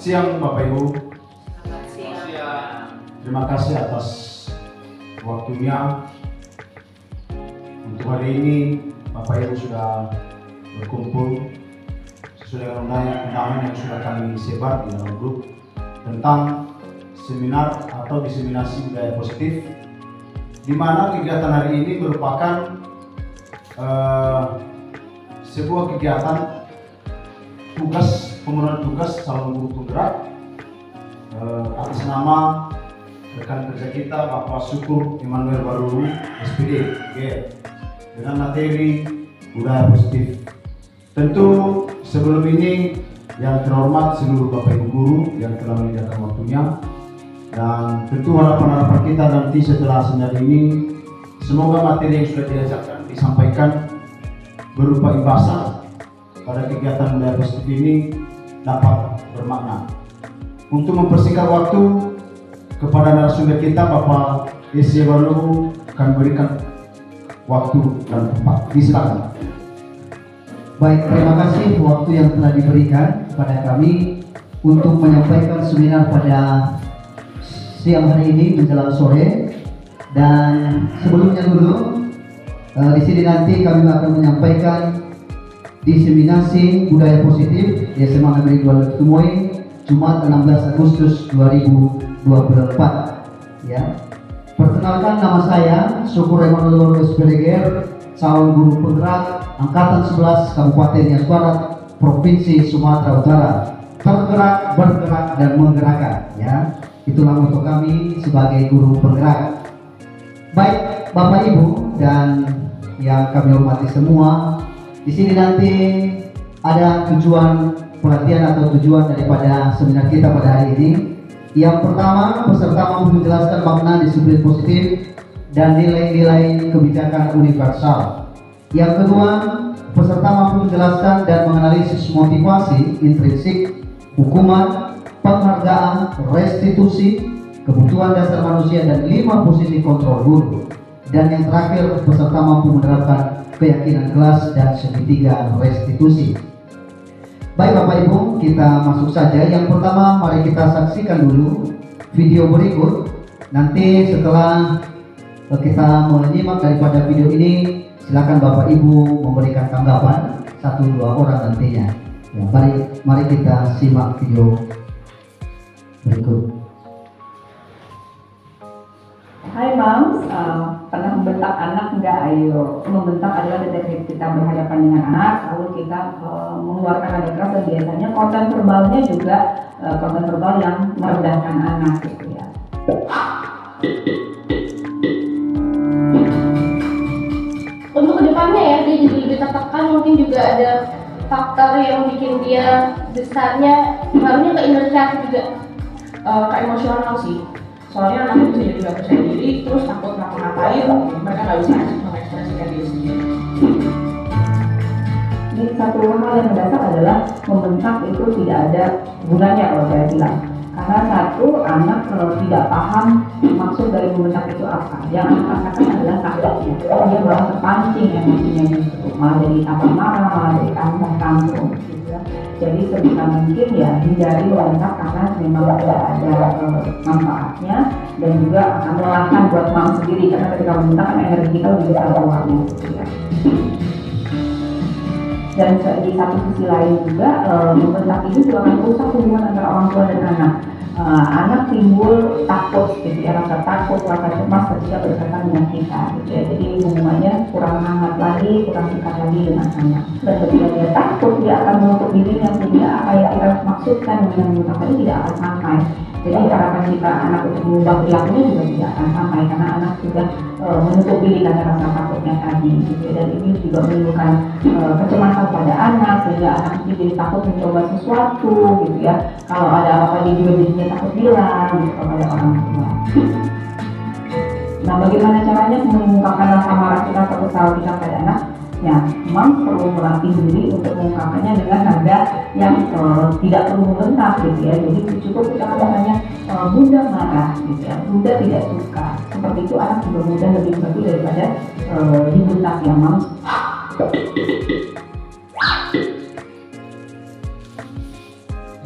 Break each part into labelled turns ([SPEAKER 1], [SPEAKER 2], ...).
[SPEAKER 1] siang Bapak Ibu.
[SPEAKER 2] Selamat siang.
[SPEAKER 1] Terima kasih atas waktunya. Untuk hari ini Bapak Ibu sudah berkumpul sesuai dengan undangan yang sudah kami sebar di dalam grup tentang seminar atau diseminasi budaya positif, di mana kegiatan hari ini merupakan sebuah kegiatan pemenuhan tugas calon guru penggerak atas nama rekan kerja kita Bapak Syukur Immanuel Baruru SPD dengan materi budaya positif. Tentu sebelum ini yang terhormat seluruh Bapak Ibu guru yang telah menyediakan waktunya, dan tentu harapan kita nanti setelah seminar ini semoga materi yang sudah disampaikan berupa imbasan pada kegiatan budaya positif ini dapat bermakna. Untuk mempersingkat waktu, kepada narasumber kita Bapak SY Baruru akan berikan waktu dan tempat. Silakan.
[SPEAKER 3] Baik, terima kasih waktu yang telah diberikan kepada kami untuk menyampaikan seminar pada siang hari ini menjelang sore. Dan sebelumnya dulu, di sini nanti kami akan menyampaikan diseminasi budaya positif di SMA Negeri 2 Tumui, Jumat 16 Agustus 2024. Ya. Perkenalkan, nama saya Syukur Immanuel Baruru SPD, calon guru penggerak Angkatan 11 Kabupaten Nias Barat, Provinsi Sumatera Utara. Tergerak, bergerak, dan menggerakkan. Ya, itulah untuk kami sebagai guru penggerak. Baik, Bapak Ibu dan yang kami hormati semua, di sini nanti ada tujuan pelatihan atau tujuan daripada seminar kita pada hari ini. Yang pertama, peserta mampu menjelaskan makna disiplin positif dan nilai-nilai kebijakan universal. Yang kedua, peserta mampu menjelaskan dan menganalisis motivasi intrinsik, hukuman, penghargaan, restitusi, kebutuhan dasar manusia, dan 5 posisi kontrol guru. Dan yang terakhir, peserta mampu menerapkan keyakinan kelas dan segitiga restitusi. Baik Bapak Ibu, kita masuk saja. Yang pertama, mari kita saksikan dulu video berikut. Nanti setelah kita menyimak daripada video ini, silakan Bapak Ibu memberikan tanggapan 1-2 orang nantinya. Ya, mari kita simak video berikut.
[SPEAKER 2] Hai Moms, pernah membentak anak enggak? Ayo, membentak adalah ketika kita berhadapan dengan anak, lalu kita mengeluarkan nada keras, dan biasanya konten verbalnya juga konten verbal yang merendahkan anak gitu ya.
[SPEAKER 4] Untuk kedepannya ya, dia jadi lebih tertekan, mungkin juga ada faktor yang bikin dia besarnya pengaruhnya ke inisiatif juga, ke emosional sih. Soalnya anaknya bisa jadi gak percaya diri, terus takut ngapa-ngapain, mereka gak bisa mengekspresikan diri sendiri.
[SPEAKER 2] Ini satu hal yang mendasar adalah membentak itu tidak ada gunanya kalau saya bilang. Karena satu, anak kalau tidak paham maksud dari membentak itu apa, yang anak rasakan adalah takutnya. Dia malah terpancing emosinya justru, malah jadi tambah marah, malah jadi tantrum gitu ya. Jadi sebisa mungkin ya hindari membentak karena memang tidak ada manfaatnya, dan juga akan melelahkan buat mam sendiri, karena ketika membentak kan energi kita lebih besar keluarnya gitu ya. Dan di satu sisi lain juga membentak ini juga akan merusak hubungan antara orang tua dan anak. Anak timbul takut gitu ya, rasa takut, rasa cemas ketika berkaitan dengan kita gitu ya. Jadi hubungannya kurang hangat lagi, kurang dekat lagi dengan anak. Dan ketika dia takut, dia akan menutup dirinya sehingga apa yang kita maksudkan dengan membentak tadi tidak akan sampai. Jadi harapan kita anak untuk mengubah perilakunya juga tidak akan sampai, karena anak sudah menutup diri karena rasa takutnya tadi gitu ya. Dan ini juga menimbulkan kecemasan pada anak, sehingga anak ini jadi takut mencoba sesuatu gitu ya. Kalau ada apa-apa dia juga jadinya takut bilang gitu kepada orang tua. Nah, bagaimana caranya mengungkapkan rasa marah kita atau kesal kita pada anak? Ya, memang perlu melatih diri untuk mengungkapkannya dengan nada yang tidak perlu membentak gitu ya. Jadi cukup kita hanya bunda marah gitu ya, bunda tidak suka. Seperti itu anak juga mudah lebih mengerti daripada dibentak ya, Mam.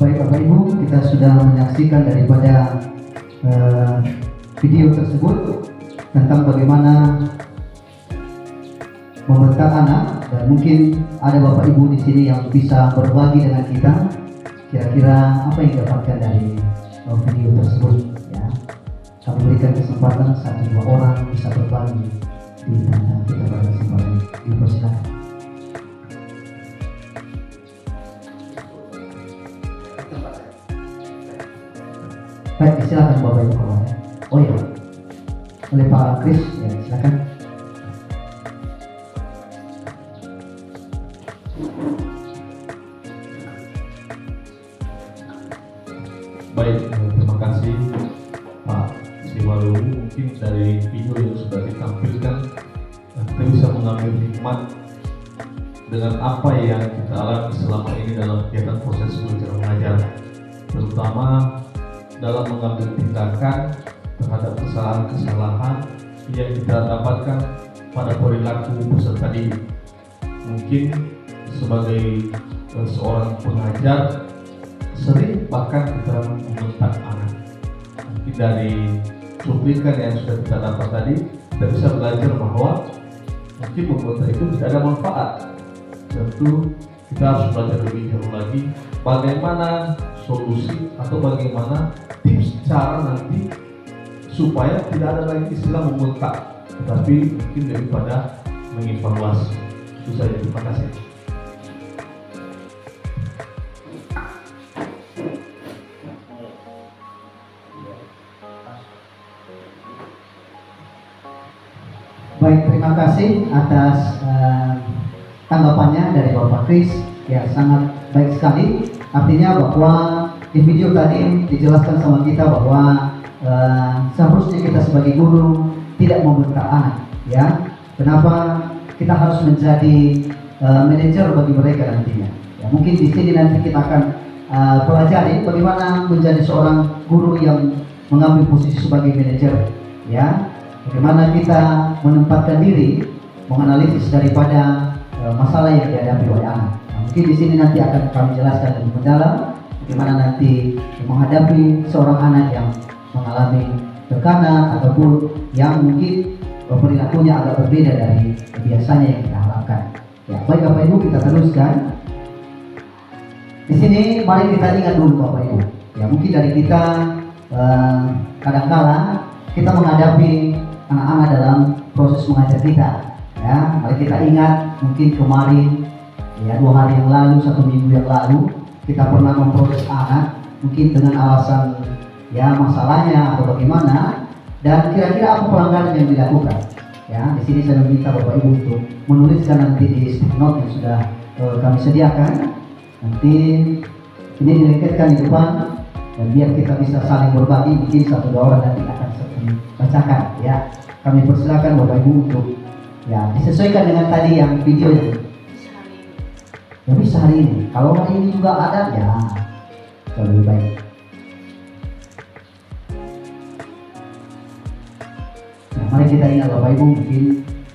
[SPEAKER 3] Baik Bapak Ibu, kita sudah menyaksikan daripada video tersebut tentang bagaimana membentak anak, dan mungkin ada Bapak Ibu di sini yang bisa berbagi dengan kita kira-kira apa yang didapatkan dari video tersebut ya. Kami berikan kesempatan 1-2 orang bisa berbagi di tengah kita pada kesempatan ini. Dipersilakan. Baik, silakan Bapak Ibu kawan. Oh ya, oleh Pak Kris, ya silakan.
[SPEAKER 5] Baik, terima kasih Pak Siwalu. Mungkin dari video yang sudah ditampilkan kita bisa mengambil hikmat dengan apa yang kita alami selama ini dalam kegiatan proses belajar mengajar, terutama dalam mengambil tindakan terhadap kesalahan-kesalahan yang kita dapatkan pada perilaku peserta didik. Mungkin sebagai seorang pengajar sering bahkan kita membentak anak. Mungkin dari cuplikan yang sudah kita dapat tadi, kita bisa belajar bahwa mungkin membentak itu tidak ada manfaat. Tentu kita harus belajar lebih jauh lagi bagaimana solusi atau bagaimana tips cara nanti supaya tidak ada lagi istilah membentak, tetapi mungkin daripada mengevaluasi. Itu saja, terima kasih.
[SPEAKER 3] Baik, terima kasih atas tanggapannya dari Bapak Kris. Ya, sangat baik sekali. Artinya bahwa di video tadi dijelaskan sama kita bahwa seharusnya kita sebagai guru tidak membentak anak. Ya, kenapa kita harus menjadi manajer bagi mereka nantinya? Ya, mungkin di sini nanti kita akan pelajari bagaimana menjadi seorang guru yang mengambil posisi sebagai manajer. Ya. Bagaimana kita menempatkan diri, menganalisis daripada masalah yang dihadapi oleh anak. Nah, mungkin di sini nanti akan kami jelaskan lebih mendalam bagaimana nanti menghadapi seorang anak yang mengalami tekanan ataupun yang mungkin perilakunya agak berbeda dari biasanya yang kita harapkan. Ya, baik Bapak Ibu, kita teruskan. Di sini mari kita ingat dulu Bapak Ibu. Ya, mungkin dari kita kadang-kala kita menghadapi anak-anak dalam proses mengajar kita. Ya, mari kita ingat mungkin kemarin ya 2 hari yang lalu, 1 minggu yang lalu kita pernah memproses anak mungkin dengan alasan ya masalahnya atau bagaimana, dan kira-kira apa pelanggaran yang dilakukan. Ya, di sini saya meminta Bapak Ibu untuk menuliskan nanti di stick note yang sudah kami sediakan. Nanti ini dilengketkan di depan dan biar kita bisa saling berbagi, mungkin 1-2 orang nanti akan bacakan ya. Kami persilakan Bapak Ibu untuk ya disesuaikan dengan tadi yang videonya. Ya bisa hari ini. Kalau hari ini juga ada ya lebih baik. Ya, mari kita ingat Bapak Ibu, mungkin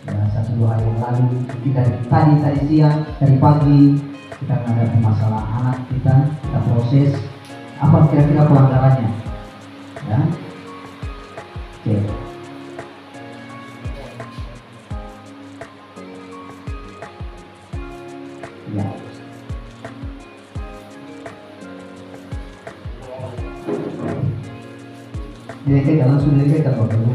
[SPEAKER 3] ya 1-2 hari yang lalu, mungkin dari siang, dari pagi kita menghadapi masalah anak kita proses apa kira-kira pelanggarannya. Ya. Oke. Ya. Dilengketkan, langsung dilengketkan Bapak Ibu.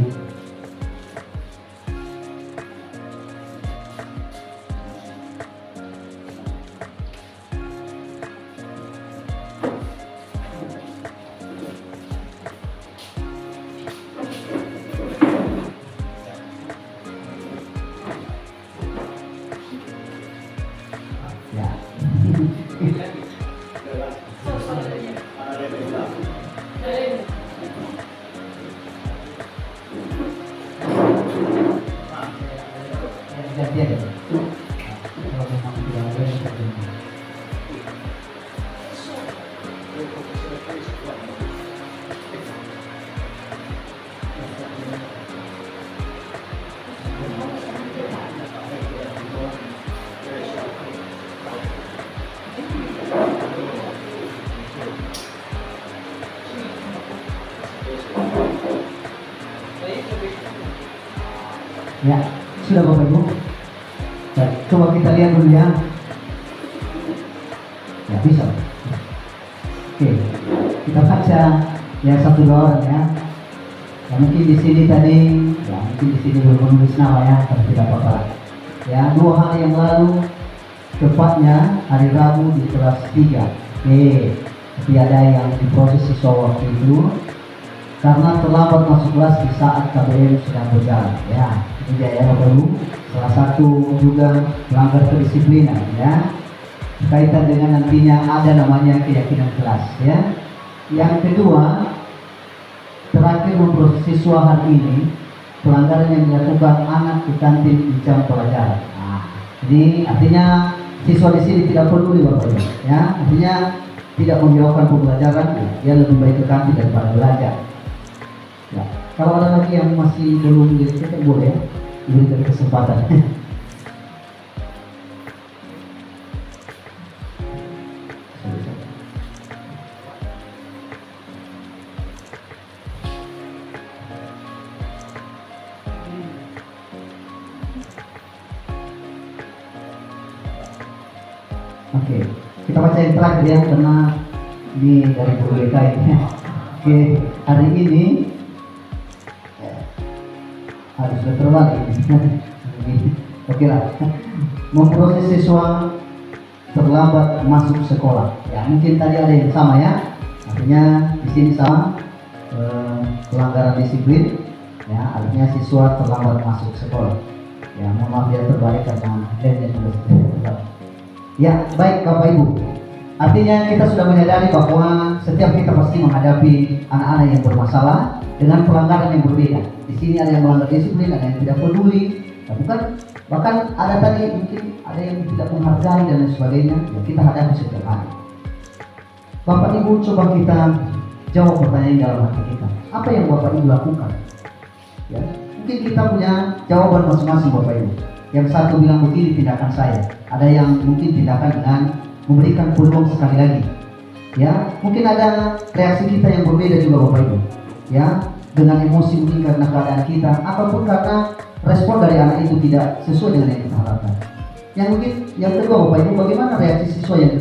[SPEAKER 3] Ya, sudah Bapak Ibu. Baik, coba kita lihat dulu ya. Ya bisa. Oke, kita baca ya satu dua orang ya. Ya mungkin di sini tadi, ya mungkin di sini belum menulis nama ya, tapi tidak apa-apa. Ya 2 hari yang lalu, tepatnya hari Rabu di kelas 3. Tapi ada yang diproses siswa waktu itu karena terlambat masuk kelas di saat KBM sedang berjalan. Ya, ini dia ya Bapak Ibu. Salah satu juga melanggar kedisiplinan ya. Kaitan dengan nantinya ada namanya keyakinan kelas ya. Yang kedua, terakhir memproses siswa hari ini pelanggaran yang dilakukan anak di kantin di jam pelajaran. Nah, jadi artinya siswa di sini tidak peduli Bapak Ibu ya. Artinya tidak menghiraukan pembelajaran, ya, dia lebih baik ke kantin daripada belajar. Ya, kalau ada lagi yang masih belum diketahui boleh ya, diberikan kesempatan. Oke, kita baca yang terakhir ya, karena ini dari guru BK ini. Oke, hari ini harus terbalik. Oke lah, memproses siswa terlambat masuk sekolah. Ya mungkin tadi ada yang sama ya, artinya di sini sama pelanggaran disiplin. Ya artinya siswa terlambat masuk sekolah. Ya mohon maaf ya terbalik karena yang tulis. Ya, baik Bapak Ibu. Artinya kita sudah menyadari bahwa setiap kita pasti menghadapi anak-anak yang bermasalah dengan pelanggaran yang berbeda. Di sini ada yang melanggar disiplin, ada yang tidak peduli, bahkan ada tadi mungkin ada yang tidak menghargai dan lain sebagainya. Ya, kita hadapi setiap hari. Bapak Ibu coba kita jawab pertanyaan dalam hati kita. Apa yang Bapak Ibu lakukan? Ya, mungkin kita punya jawaban masing-masing Bapak Ibu. Yang satu bilang begini tindakan saya, ada yang mungkin tindakan dengan memberikan peluang sekali lagi. Ya, mungkin ada reaksi kita yang berbeda juga Bapak Ibu. Ya, dengan emosi mungkin karena keadaan kita, ataupun karena respon dari anak itu tidak sesuai dengan yang kita harapkan. Yang mungkin yang kedua Bapak Ibu, bagaimana reaksi siswa yang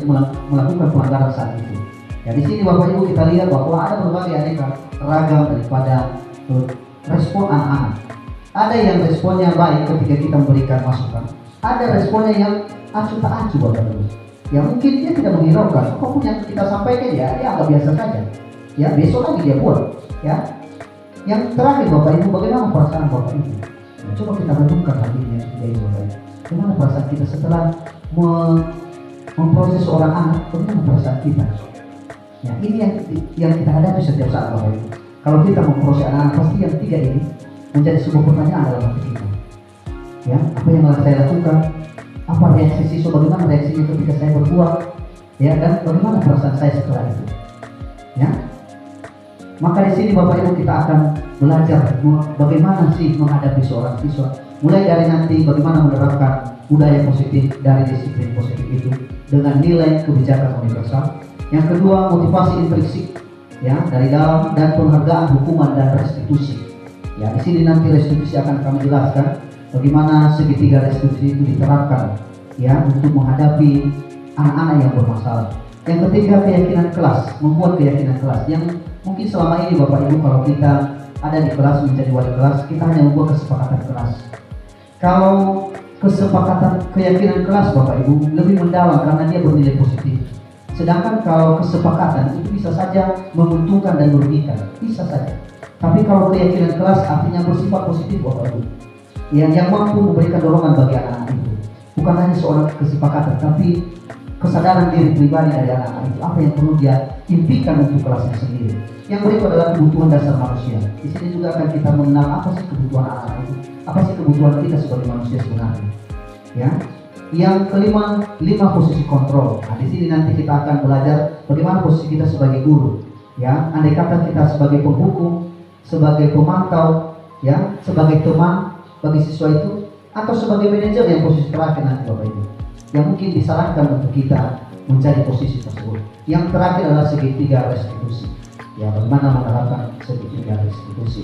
[SPEAKER 3] melakukan pelanggaran saat itu? Ya, di sini Bapak Ibu kita lihat bahwa ada berbagai aneka ragam daripada respon anak-anak. Ada yang responnya baik ketika kita memberikan masukan. Ada responnya yang acuh tak acuh Bapak Ibu. Ya mungkin dia tidak menghiraukan. Apapun yang kita sampaikan ya dia anggap biasa saja. Ya besok lagi dia buat. Ya. Yang terakhir Bapak Ibu, bagaimana perasaan Bapak Ibu? Ya, coba kita renungkan hal ini ya Bapak Ibu. Bagaimana perasaan kita setelah memproses seorang anak? Bagaimana perasaan kita? Ya ini yang kita hadapi setiap saat Bapak Ibu. Kalau kita memproses anak-anak pasti yang tiga ini menjadi sebuah pertanyaan dalam hati kita. Ya, apa yang harus saya lakukan? Apa reaksi siswa? Bagaimana reaksinya ketika saya berbuat? Ya, dan bagaimana perasaan saya setelah itu? Ya, maka di sini Bapak Ibu kita akan belajar bagaimana sih menghadapi seorang siswa. Mulai dari nanti bagaimana menerapkan budaya positif dari disiplin positif itu dengan nilai kebijakan universal. Yang kedua, motivasi intrinsik, ya dari dalam dan penghargaan hukuman dan restitusi. Ya, di sini nanti restitusi akan kami jelaskan bagaimana segitiga restitusi itu diterapkan ya untuk menghadapi anak-anak yang bermasalah. Yang ketiga, keyakinan kelas, membuat keyakinan kelas yang mungkin selama ini Bapak Ibu kalau kita ada di kelas menjadi wali kelas, kita hanya membuat kesepakatan kelas. Kalau kesepakatan keyakinan kelas Bapak Ibu lebih mendalam karena dia bernilai positif. Sedangkan kalau kesepakatan itu bisa saja menguntungkan dan merugikan, bisa saja. Tapi kalau keyakinan kelas artinya bersifat positif Bapak Ibu, yang mampu memberikan dorongan bagi anak-anak itu. Bukan hanya seorang kesepakatan, tapi kesadaran diri pribadi dari anak-anak itu. Apa yang perlu dia impikan untuk kelasnya sendiri. Yang berikut adalah kebutuhan dasar manusia. Di sini juga akan kita mengenal apa sih kebutuhan anak-anak itu. Apa sih kebutuhan kita sebagai manusia sebenarnya. Ya. Yang kelima, 5 posisi kontrol. Nah, di sini nanti kita akan belajar bagaimana posisi kita sebagai guru. Ya, andai kata kita sebagai penghukum, sebagai pemantau, ya, sebagai teman bagi siswa itu, atau sebagai manajer yang posisi terakhir nanti Bapak Ibu, yang mungkin disarankan untuk kita mencari posisi tersebut. Yang terakhir adalah segitiga restitusi. Ya, bagaimana menerapkan segitiga restitusi.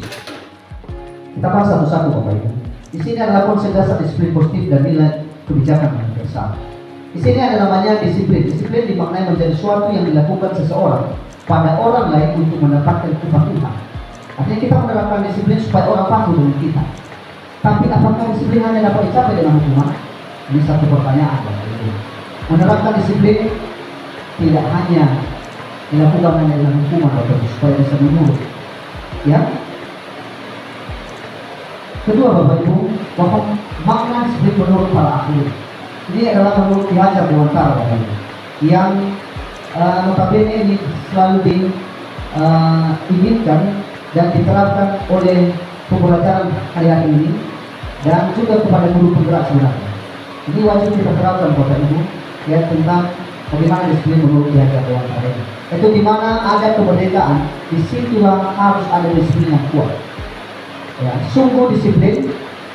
[SPEAKER 3] Kita bahas satu-satu Bapak Ibu. Di sini adalah konsep dasar disiplin positif dan nilai kebijakan universal. Di sini ada namanya disiplin. Disiplin dimaknai menjadi sesuatu yang dilakukan seseorang pada orang lain untuk mendapatkan kepatuhan. Artinya kita menerapkan disiplin supaya orang patuh dengan kita. Tapi apakah disiplin hanya dapat dicapai dengan hukuman? Ini satu pertanyaan. Menerapkan disiplin tidak hanya dilakukan hanya dengan hukuman supaya bisa menurut. Ya. Kedua Bapak Ibu, bahwa makna disiplin menurut para ahli. Ini adalah menurut Ki Hajar Dewantara Bapak Ibu, yang notabene ini selalu diinginkan dan diterapkan oleh pembelajaran hari-hari ini dan juga kepada guru penggerak sebenarnya. Ini wajib kita terapkan Bapak Ibu, ya, tentang bagaimana disiplin menurut Ki Hajar Dewantara ini. Itu di mana ada kemerdekaan, disitulah harus ada disiplin yang kuat. Ya, sungguh disiplin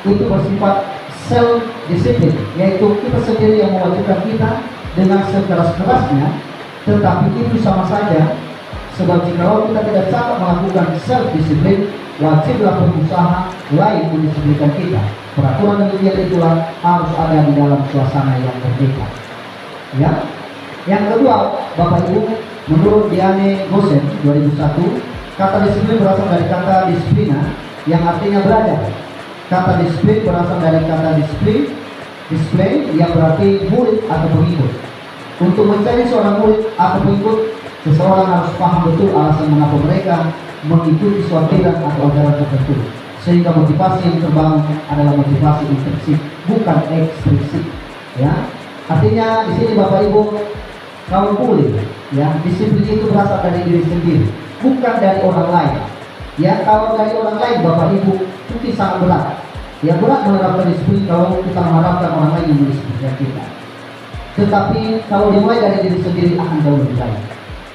[SPEAKER 3] itu bersifat self disiplin, yaitu kita sendiri yang mewajibkan kita dengan sekeras-kerasnya, tetapi itu sama saja sebab jika kita tidak dapat melakukan self disiplin, wajiblah pengusaha lain mendisiplinkan kita. Peraturan demikian itulah harus ada di dalam suasana yang berbeda. Ya. Yang kedua, Bapak Ibu, menurut Diane Gosen 2001, kata disiplin berasal dari kata disiplina yang artinya belajar. Kata disiplin berasal dari kata display yang berarti murid atau pengikut. Untuk menjadi seorang murid atau pengikut, seseorang harus paham betul alasan mengapa mereka mengikuti suatu aliran atau ajaran tertentu, sehingga motivasi yang terbangun adalah motivasi intrinsik, bukan ekstrinsi. Ya, artinya di sini Bapak Ibu, kaum murid, ya, disiplin itu berasal dari diri sendiri, bukan dari orang lain. Ya, kalau dari orang lain Bapak Ibu mungkin sangat berat. Ya, berat menerapkan disiplin kalau kita mengharapkan orang lain yang mendisiplinkan kita. Tetapi kalau dimulai dari diri sendiri akan jauh lebih baik.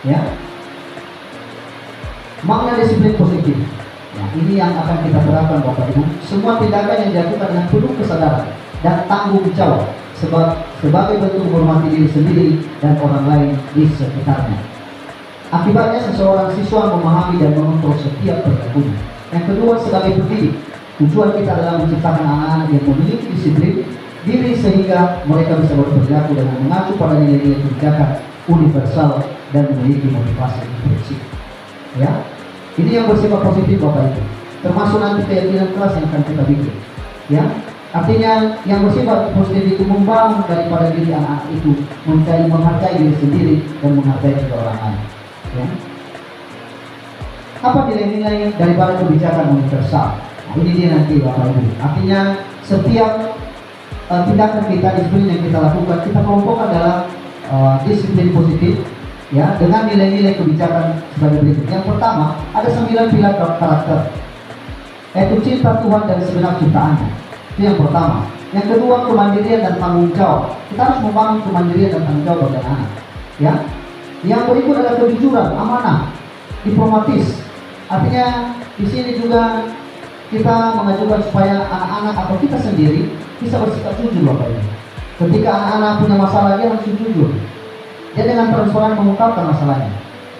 [SPEAKER 3] Ya. Makna disiplin positif. Nah, ini yang akan kita terapkan Bapak Ibu. Semua tindakan yang dilakukan dengan penuh kesadaran dan tanggung jawab sebagai bentuk menghormati diri sendiri dan orang lain di sekitarnya. Akibatnya seseorang siswa memahami dan mengontrol setiap perilakunya. Yang kedua, sebagai pendidik, tujuan kita adalah menciptakan anak-anak yang memiliki disiplin diri sehingga mereka bisa berperilaku dengan mengacu pada nilai-nilai kebijakan universal dan memiliki motivasi intrinsik. Ya, ini yang bersifat positif Bapak Ibu. Termasuk nanti keyakinan kelas yang akan kita bikin. Ya, artinya yang bersifat positif itu membangun daripada diri anak-anak itu menghargai diri sendiri dan menghargai juga orang lain. Ya. Apa nilai-nilai daripada kebijakan universal? Nah, ini dia nanti Bapak Ibu. Artinya setiap tindakan kita, disiplin yang kita lakukan, kita kelompokkan dalam disiplin positif, ya, dengan nilai-nilai kebijakan sebagai berikut. Yang pertama, ada 9 pilar karakter, yaitu cinta Tuhan dan segenap ciptaannya. Itu yang pertama. Yang kedua, kemandirian dan tanggung jawab. Kita harus membangun kemandirian dan tanggung jawab bagi anak. Ya. Yang berikut adalah kejujuran, amanah, diplomatis. Artinya di sini juga kita mengajukan supaya anak-anak atau kita sendiri bisa bersikap jujur Bapak Ibu. Ketika anak-anak punya masalah, dia harus jujur. Dia dengan transparan mengungkapkan masalahnya.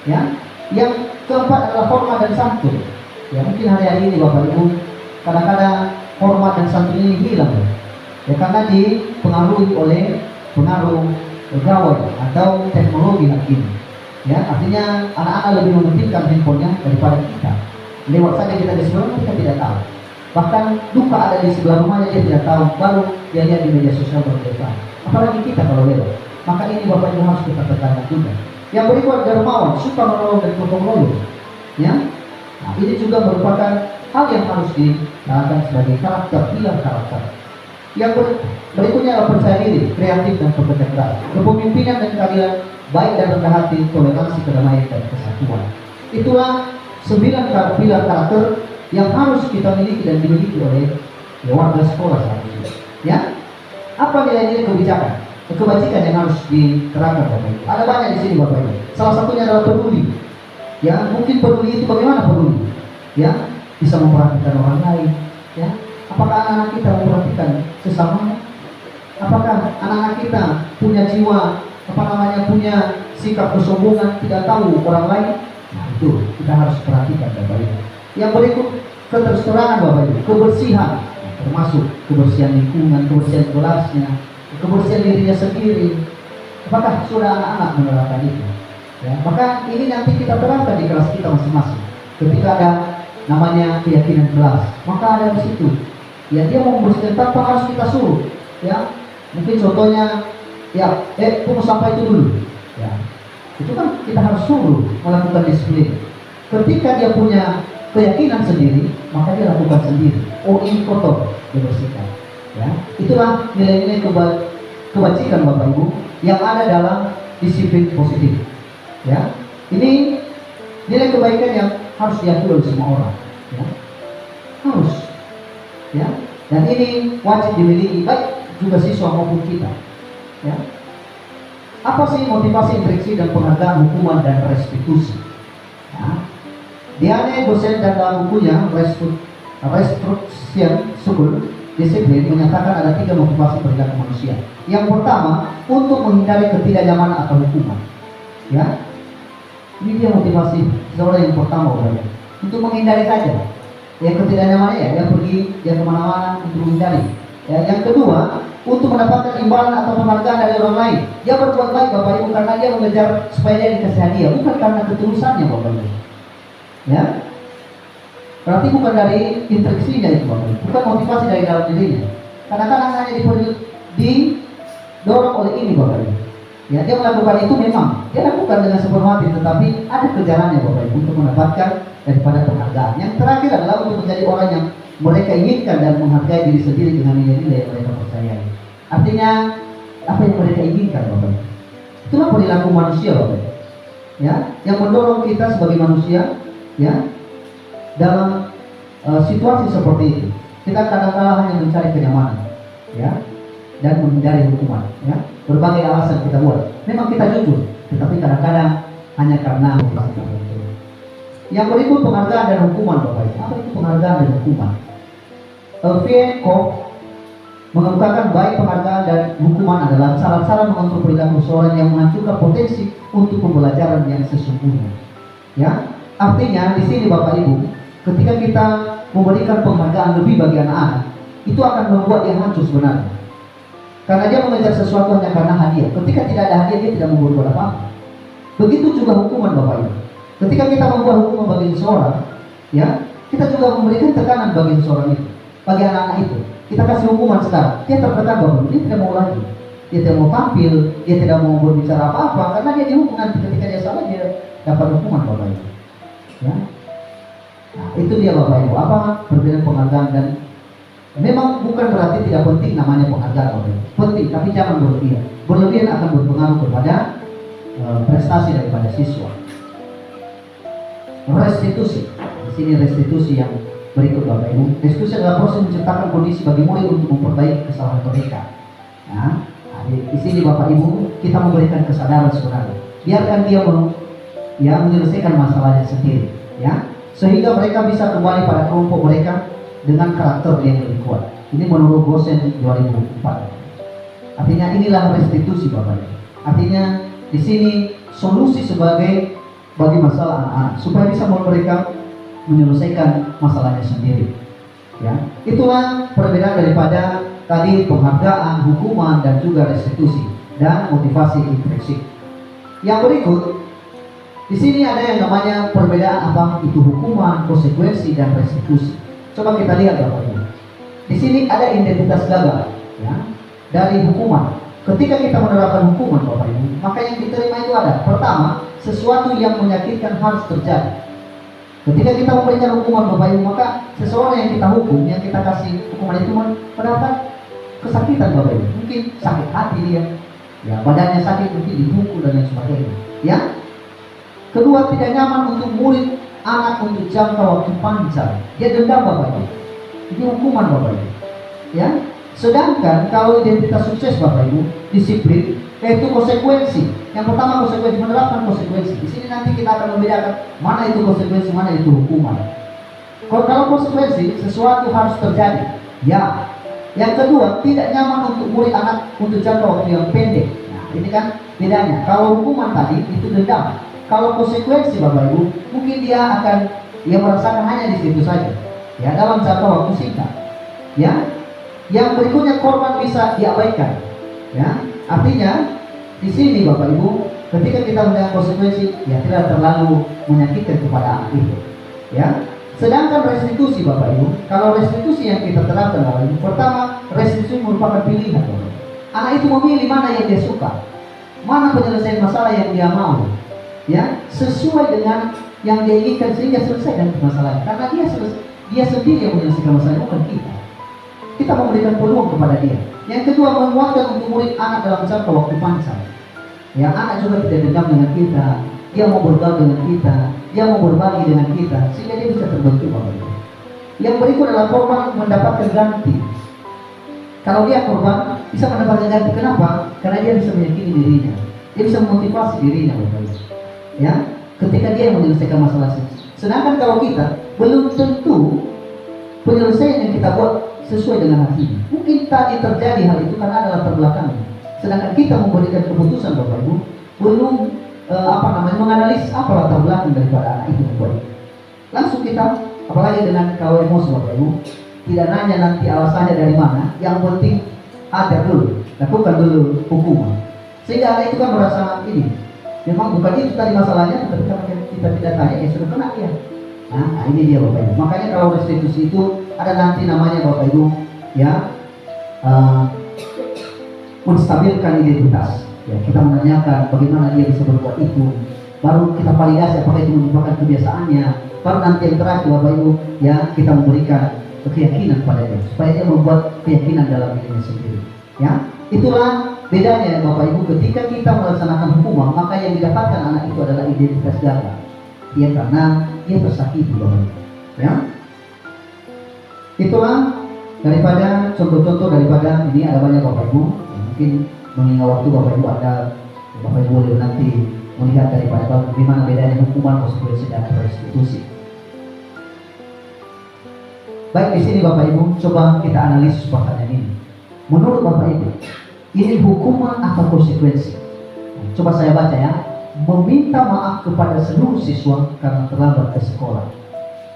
[SPEAKER 3] Ya. Yang keempat adalah hormat dan santun. Ya, mungkin hari-hari ini Bapak Ibu kadang-kadang hormat dan santun ini hilang. Ya, karena dipengaruhi oleh pengaruh pegawai atau teknologi hari ini. Ya, artinya anak-anak lebih mementingkan handphonenya daripada kita. Lewat saja kita di sebelah rumah, kita tidak tahu. Bahkan duka ada di sebelah rumahnya dia tidak tahu, baru dia lihat di media sosial baru dia tahu. Apalagi kita kalau lewat. Maka ini Bapak Ibu harus kita tekankan juga. Yang berikut dermawan, suka menolong dan gotong royong. Ya, nah, ini juga merupakan hal yang harus diterapkan sebagai karakter, pilar karakter. Yang berikutnya adalah percaya diri, kreatif dan bekerja keras, kepemimpinan dan keadilan, baik dan rendah hati, toleransi, kedamaian dan kesatuan. Itulah 9 pilar karakter yang harus kita miliki dan dimiliki oleh warga sekolah seharusnya. Ya, apa nilai-nilai kebijakan, kebajikan yang harus diterapkan Bapak Ibu? Ada banyak di sini Bapak Ibu. Salah satunya adalah peduli. Ya, mungkin peduli itu bagaimana peduli? Ya, bisa memperhatikan orang lain. Ya, apakah anak-anak kita memperhatikan sesamanya? Apakah anak-anak kita punya jiwa, punya sikap kesombongan, tidak tahu orang lain? Nah, itu kita harus perhatikan Bapak Ibu. Yang berikut, keterterangan Bapak Ibu, kebersihan. Nah, termasuk kebersihan lingkungan, kebersihan kelasnya, kebersihan dirinya sendiri. Apakah sudah anak-anak menerapkan itu? Ya, maka ini nanti kita terapkan di kelas kita masing-masing. Ketika ada namanya keyakinan kelas, maka ada di situ. Ya, dia mau membersihkan tanpa harus kita suruh. Ya, mungkin contohnya, ya, tunggu sampai itu dulu. Ya, itu kan kita harus suruh melakukan disiplin. Ketika dia punya keyakinan sendiri, maka dia lakukan sendiri. Oh, ini kotor, dibersihkan. Ya, itulah nilai-nilai kebajikan Bapak Ibu yang ada dalam disiplin positif. Ya, ini nilai kebaikan yang harus diakui oleh semua orang. Ya, harus. Ya, dan ini wajib dimiliki baik juga siswa maupun kita. Ya, apa sih motivasi instruksi dan penghargaan hukuman dan restitusi? Ya, Diane dosen dan dalam bukunya Restruction School Disiplin menyatakan ada 3 motivasi perilaku manusia. Yang pertama, untuk menghindari ketidaknyamanan atau hukuman. Ya, ini dia motivasi seorang yang pertama, untuk menghindari saja. Yang ketidaknyamanan ya, yang pergi, yang kemana-mana untuk menghindari. Ya, yang kedua, untuk mendapatkan imbalan atau penghargaan dari orang lain. Dia berbuat baik Bapak Ibu karena dia mengejar supaya dia dikasih hadiah, bukan karena ketulusannya Bapak Ibu. Ya, berarti bukan dari instruksinya itu Bapak Ibu, bukan motivasi dari dalam dirinya. Kadang-kadang hanya didorong oleh ini Bapak Ibu. Ya, dia melakukan itu memang dia lakukan dengan sepenuh hati, tetapi ada kejarannya Bapak Ibu untuk mendapatkan daripada penghargaan. Yang terakhir adalah untuk menjadi orang yang mereka inginkan dan menghargai diri sendiri dengan nilai-nilai yang mereka percayai. Artinya apa yang mereka inginkan Bapak Ibu. Itulah perilaku manusia Bapak Ibu. Ya, yang mendorong kita sebagai manusia, ya, dalam situasi seperti itu. Kita kadang-kadang hanya mencari kenyamanan, ya, dan menghindari hukuman. Ya, berbagai alasan kita buat. Memang kita jujur, tetapi kadang-kadang hanya karena motivasi tertentu. Yang berikut penghargaan dan hukuman Bapak Ibu. Apa itu penghargaan dan hukuman? Elvie Koch mengemukakan baik penghargaan dan hukuman adalah cara-cara mengontrol perilaku seorang yang menghancurkan potensi untuk pembelajaran yang sesungguhnya. Ya, artinya di sini Bapak Ibu, ketika kita memberikan penghargaan lebih bagi anak-anak, itu akan membuat dia hancur sebenarnya. Karena dia mengejar sesuatu hanya karena hadiah. Ketika tidak ada hadiah, dia tidak mau berbuat apa-apa. Begitu juga hukuman Bapak Ibu. Ketika kita membuat hukuman bagi seseorang, ya, kita juga memberikan tekanan bagi seseorang itu, bagi anak-anak itu. Kita kasih hukuman sekarang, dia tertekan Bapak Ibu, dia tidak mau lagi, dia tidak mau tampil, dia tidak mau berbicara apa-apa, karena dia dihukum nanti ketika dia salah dia dapat hukuman Bapak Ibu. Ya, nah, itu dia Bapak Ibu, apa perbedaan penghargaan. Dan memang bukan berarti tidak penting namanya penghargaan Bapak Ibu, penting, tapi jangan berlebihan. Berlebihan akan berpengaruh kepada prestasi daripada siswa. Restitusi, di sini restitusi yang berikut Bapak Ibu. Restitusi adalah proses menciptakan kondisi bagi murid untuk memperbaiki kesalahan mereka. Nah, di sini Bapak Ibu kita memberikan kesadaran sebenarnya. Biarkan dia menyelesaikan masalahnya sendiri, ya, sehingga mereka bisa kembali pada kelompok mereka dengan karakter yang lebih kuat. Ini menurut Gosen 2004. Artinya inilah restitusi Bapak Ibu. Artinya di sini solusi sebagai bagi masalah anak-anak supaya bisa mereka menyelesaikan masalahnya sendiri. Ya, itulah perbedaan daripada tadi penghargaan, hukuman, dan juga restitusi dan motivasi intrinsik. Yang berikut, di sini ada yang namanya perbedaan apa itu hukuman, konsekuensi, dan restitusi. Coba kita lihat Bapak Ibu. Di sini ada identitas gagal, ya, dari hukuman. Ketika kita menerapkan hukuman Bapak Ibu, maka yang diterima itu ada. Pertama, sesuatu yang menyakitkan harus terjadi. Ketika kita memberikan hukuman Bapak Ibu, maka seseorang yang kita hukum, yang kita kasih hukuman itu mendapat kesakitan Bapak Ibu. Mungkin sakit hati dia, ya, badannya sakit, mungkin dipukul dan lain sebagainya. Ya. Kedua, tidak nyaman untuk murid anak untuk jangka waktu panjang. Dia dendam Bapak Ibu. Ini hukuman Bapak Ibu. Ya. Sedangkan kalau identitas sukses Bapak Ibu, disiplin, yaitu konsekuensi. Yang pertama konsekuensi, menerapkan konsekuensi. Di sini nanti kita akan membedakan mana itu konsekuensi, mana itu hukuman. Kalau konsekuensi, sesuatu harus terjadi. Ya. Yang kedua, tidak nyaman untuk murid anak untuk jangka waktu yang pendek. Nah, ini kan bedanya. Kalau hukuman tadi itu dendam. Kalau konsekuensi Bapak Ibu, mungkin dia akan merasakan hanya di situ saja. Ya, dalam jangka waktu singkat. Ya, yang berikutnya korban bisa diabaikan. Ya, artinya di sini Bapak Ibu, ketika kita mendengar konsekuensi, ya tidak terlalu menyakitkan kepada anak itu. Ya, sedangkan restitusi Bapak Ibu, kalau restitusi yang kita terapkan Bapak Ibu, pertama restitusi merupakan pilihan Bapak Ibu. Anak itu memilih mana yang dia suka, mana penyelesaian masalah yang dia mau, ya sesuai dengan yang dia inginkan sehingga selesai dengan masalah. Karena dia sendiri yang menyelesaikan masalah, bukan kita. Kita memberikan peluang kepada dia. Yang kedua, menguatkan untuk murid anak dalam jangka waktu panjang. Ya, anak juga tidak dendam dengan kita. Dia mau bergaul dengan kita, dia mau berbagi dengan kita, sehingga dia bisa terbentuk Bapak Ibu. Yang berikut adalah korban mendapatkan ganti. Kalau dia korban, bisa mendapatkan ganti. Kenapa? Karena dia bisa meyakini dirinya, dia bisa memotivasi dirinya Bapak Ibu. Ya, ketika dia menyelesaikan masalah ini. Sedangkan kalau kita belum tentu penyelesaian yang kita buat sesuai dengan hati. Mungkin tadi terjadi hal itu karena adalah terbelakang. Sedangkan kita memberikan keputusan Bapak Ibu belum menganalisis apa latar belakang daripada anak itu Bapak Ibu. Langsung kita, apalagi dengan kau emosi Bapak Ibu, tidak nanya nanti alasannya dari mana. Yang penting ada dulu, lakukan dulu hukuman. Sehingga anak itu kan merasa ini, memang bukan itu tadi masalahnya, tetapi karena kita tidak tanya, ya sudah kena dia. Nah, ini dia Bapak Ibu. Makanya kalau restitusi itu ada nanti namanya Bapak Ibu, ya menstabilkan identitas. Ya, kita menanyakan bagaimana dia bisa berbuat itu. Baru kita validasi apakah itu merupakan kebiasaannya. Baru nanti yang terakhir Bapak Ibu, ya kita memberikan keyakinan pada dia supaya dia membuat keyakinan dalam dirinya sendiri. Ya, itulah bedanya Bapak Ibu ketika kita melaksanakan hukuman, maka yang didapatkan anak itu adalah identitas gagal. Ya, karena dia tersakiti Bapak Ibu. Ya, itulah daripada contoh-contoh daripada ini. Ada banyak Bapak Ibu, mungkin mengingat waktu Bapak Ibu ada, Bapak Ibu boleh nanti melihat daripada bagaimana bedanya hukuman, konsekuensi dan restitusi. Baik, di sini Bapak Ibu coba kita analisis pertanyaan ini. Menurut Bapak Ibu, ini hukuman atau konsekuensi? Coba saya baca ya. Meminta maaf kepada seluruh siswa karena terlambat ke sekolah.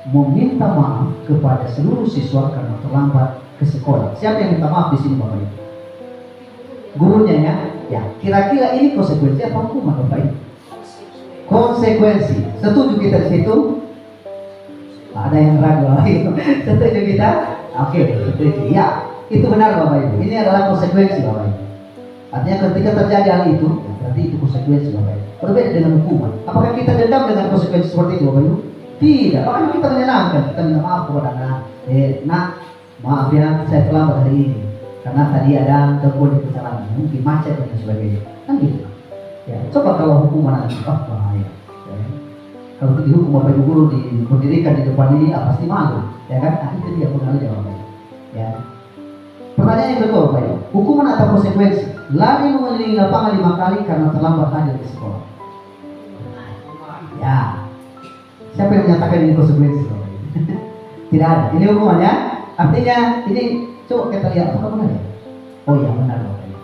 [SPEAKER 3] Meminta maaf kepada seluruh siswa karena terlambat ke sekolah. Siapa yang minta maaf di sini Bapak Ibu? Gurunya ya. Ya, kira-kira ini konsekuensi atau hukuman Bapak Ibu? Konsekuensi. Setuju kita di situ? Ada yang ragu. Setuju kita? Oke, setuju. Ya, itu benar Bapak Ibu. Ini adalah konsekuensi Bapak Ibu. Artinya ketika terjadi hal itu, ya berarti itu konsekuensi Bapak Ibu. Berbeda dengan hukuman. Apakah kita dendam dengan konsekuensi seperti itu Bapak Ibu? Tidak. Bahkan kita menyenangkan. Kita minta maaf kepada anak. Nak, maaf ya, saya terlambat hari ini karena tadi ada gangguan di perjalanan, mungkin macet dan sebagainya. Kan gitu. Ya, coba kalau hukuman nanti, bahaya. Ya. Kalau dihukum Bapak Ibu guru diberdirikan di depan ini, pasti malu, ya kan? Nah, itu dia pengaruhnya Bapak Ibu. Ya. Pertanyaan yang kedua Bapak Ibu, hukuman atau konsekuensi? Lari mengelilingi lapangan 5 kali karena terlambat hadir di sekolah. Ya. Siapa yang menyatakan ini konsekuensi Bapak Ibu? Tidak ada. Ini hukumannya. Artinya ini coba kita lihat apakah benar ya? Oh iya benar Bapak Ibu.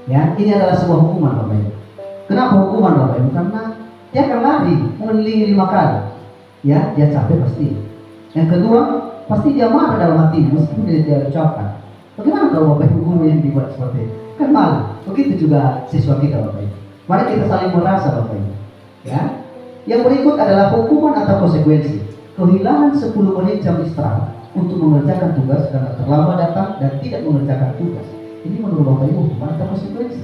[SPEAKER 3] Ya, ini adalah sebuah hukuman Bapak Ibu. Kenapa hukuman Bapak Ibu? Karena dia akan lari mengelilingi 5 kali. Ya, dia capek pasti. Yang kedua, pasti dia marah dalam hati meskipun dia ucapkan. Bagaimana kalau Bapak Ibu guru yang dibuat seperti itu? Kan malu. Begitu juga siswa kita Bapak Ibu. Mari kita saling merasa Bapak Ibu. Ya. Yang berikut adalah hukuman atau konsekuensi. Kehilangan 10 menit jam istirahat untuk mengerjakan tugas karena terlambat datang dan tidak mengerjakan tugas. Ini menurut Bapak Ibu hukuman atau konsekuensi?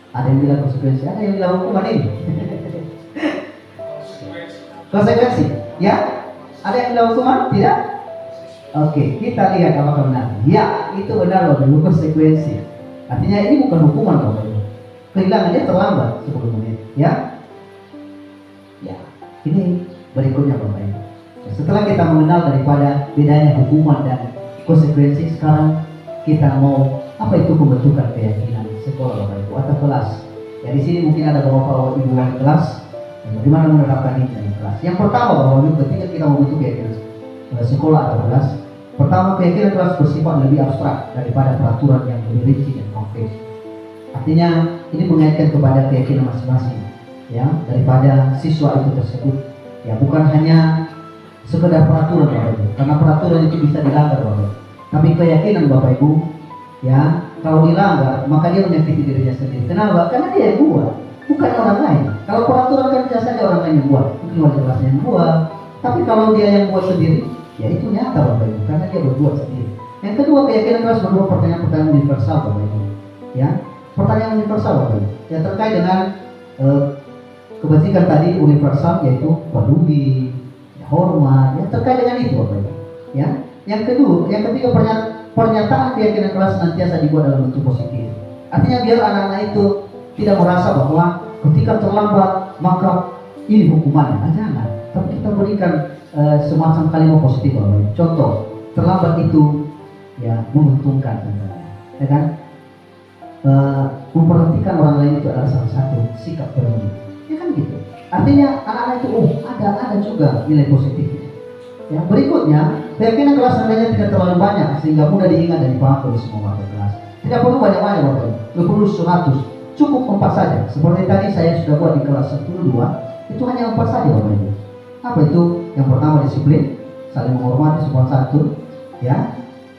[SPEAKER 3] Ada yang bilang konsekuensi, ada yang bilang hukuman ini. Konsekuensi, ya? Ada yang bilang hukuman? Tidak? Oke, kita lihat apakah benar. Ya, itu benar Bapak Ibu, konsekuensi. Artinya ini bukan hukuman Bapak Ibu. Kehilangannya terlambat 10 menit, ya? Ya, ini berikutnya Bapak Ibu. Setelah kita mengenal daripada bedanya hukuman dan konsekuensi, sekarang kita mau apa itu pembentukan keyakinan sekolah Bapak Ibu atau kelas. Ya, di sini mungkin ada Bapak Ibu yang kelas. Bagaimana menerapkan ini dalam kelas? Yang pertama Bapak Ibu, ketika kita membentuk keyakinan sekolah atau kelas, pertama keyakinan kelas bersifat lebih abstrak daripada peraturan yang lebih rinci dan konkret. Artinya ini mengaitkan kepada keyakinan masing-masing, ya, daripada siswa itu tersebut. Ya, bukan hanya sekedar peraturan Bapak Ibu, karena peraturan itu bisa dilanggar Bapak Ibu. Tapi keyakinan Bapak Ibu, ya kalau dilanggar maka dia menyakiti dirinya sendiri. Kenapa? Karena dia yang buat, bukan orang lain. Kalau peraturan kan biasanya orang lain yang buat, mungkin wajib kelasnya yang buat. Tapi kalau dia yang buat sendiri, ya itu nyata Bapak Ibu, karena dia berbuat sendiri. Yang kedua, keyakinan kelas berdua pertanyaan-pertanyaan universal Bapak Ibu. Ya, pertanyaan universal Bapak Ibu, yang terkait dengan kebajikan tadi universal, yaitu peduli, ya, hormat, ya terkait dengan itu Bapak Ibu. Ya, yang ketiga pernyataan keyakinan kelas senantiasa dibuat dalam bentuk positif. Artinya biar anak-anak itu tidak merasa bahwa ketika terlambat maka ini hukumannya. Nah, jangan. Tapi kita berikan semacam kalimat positif Bapak Ibu. Contoh, terlambat itu ya menguntungkan, ya kan? Memperhatikan orang lain itu adalah salah satu sikap peduli. Ya kan gitu. Artinya anak-anak itu ada juga nilai positifnya. Ya, berikutnya, keyakinan kelas sebenarnya tidak terlalu banyak sehingga mudah diingat dan dipahami oleh semua warga kelas. Tidak perlu banyak-banyak Bapak Ibu. Tidak perlu 100. Cukup 4 saja. Seperti tadi saya sudah buat di kelas 10-2, itu hanya 4 saja Bapak Ibu. Apa itu? Yang pertama disiplin, saling menghormati sopan santun, ya,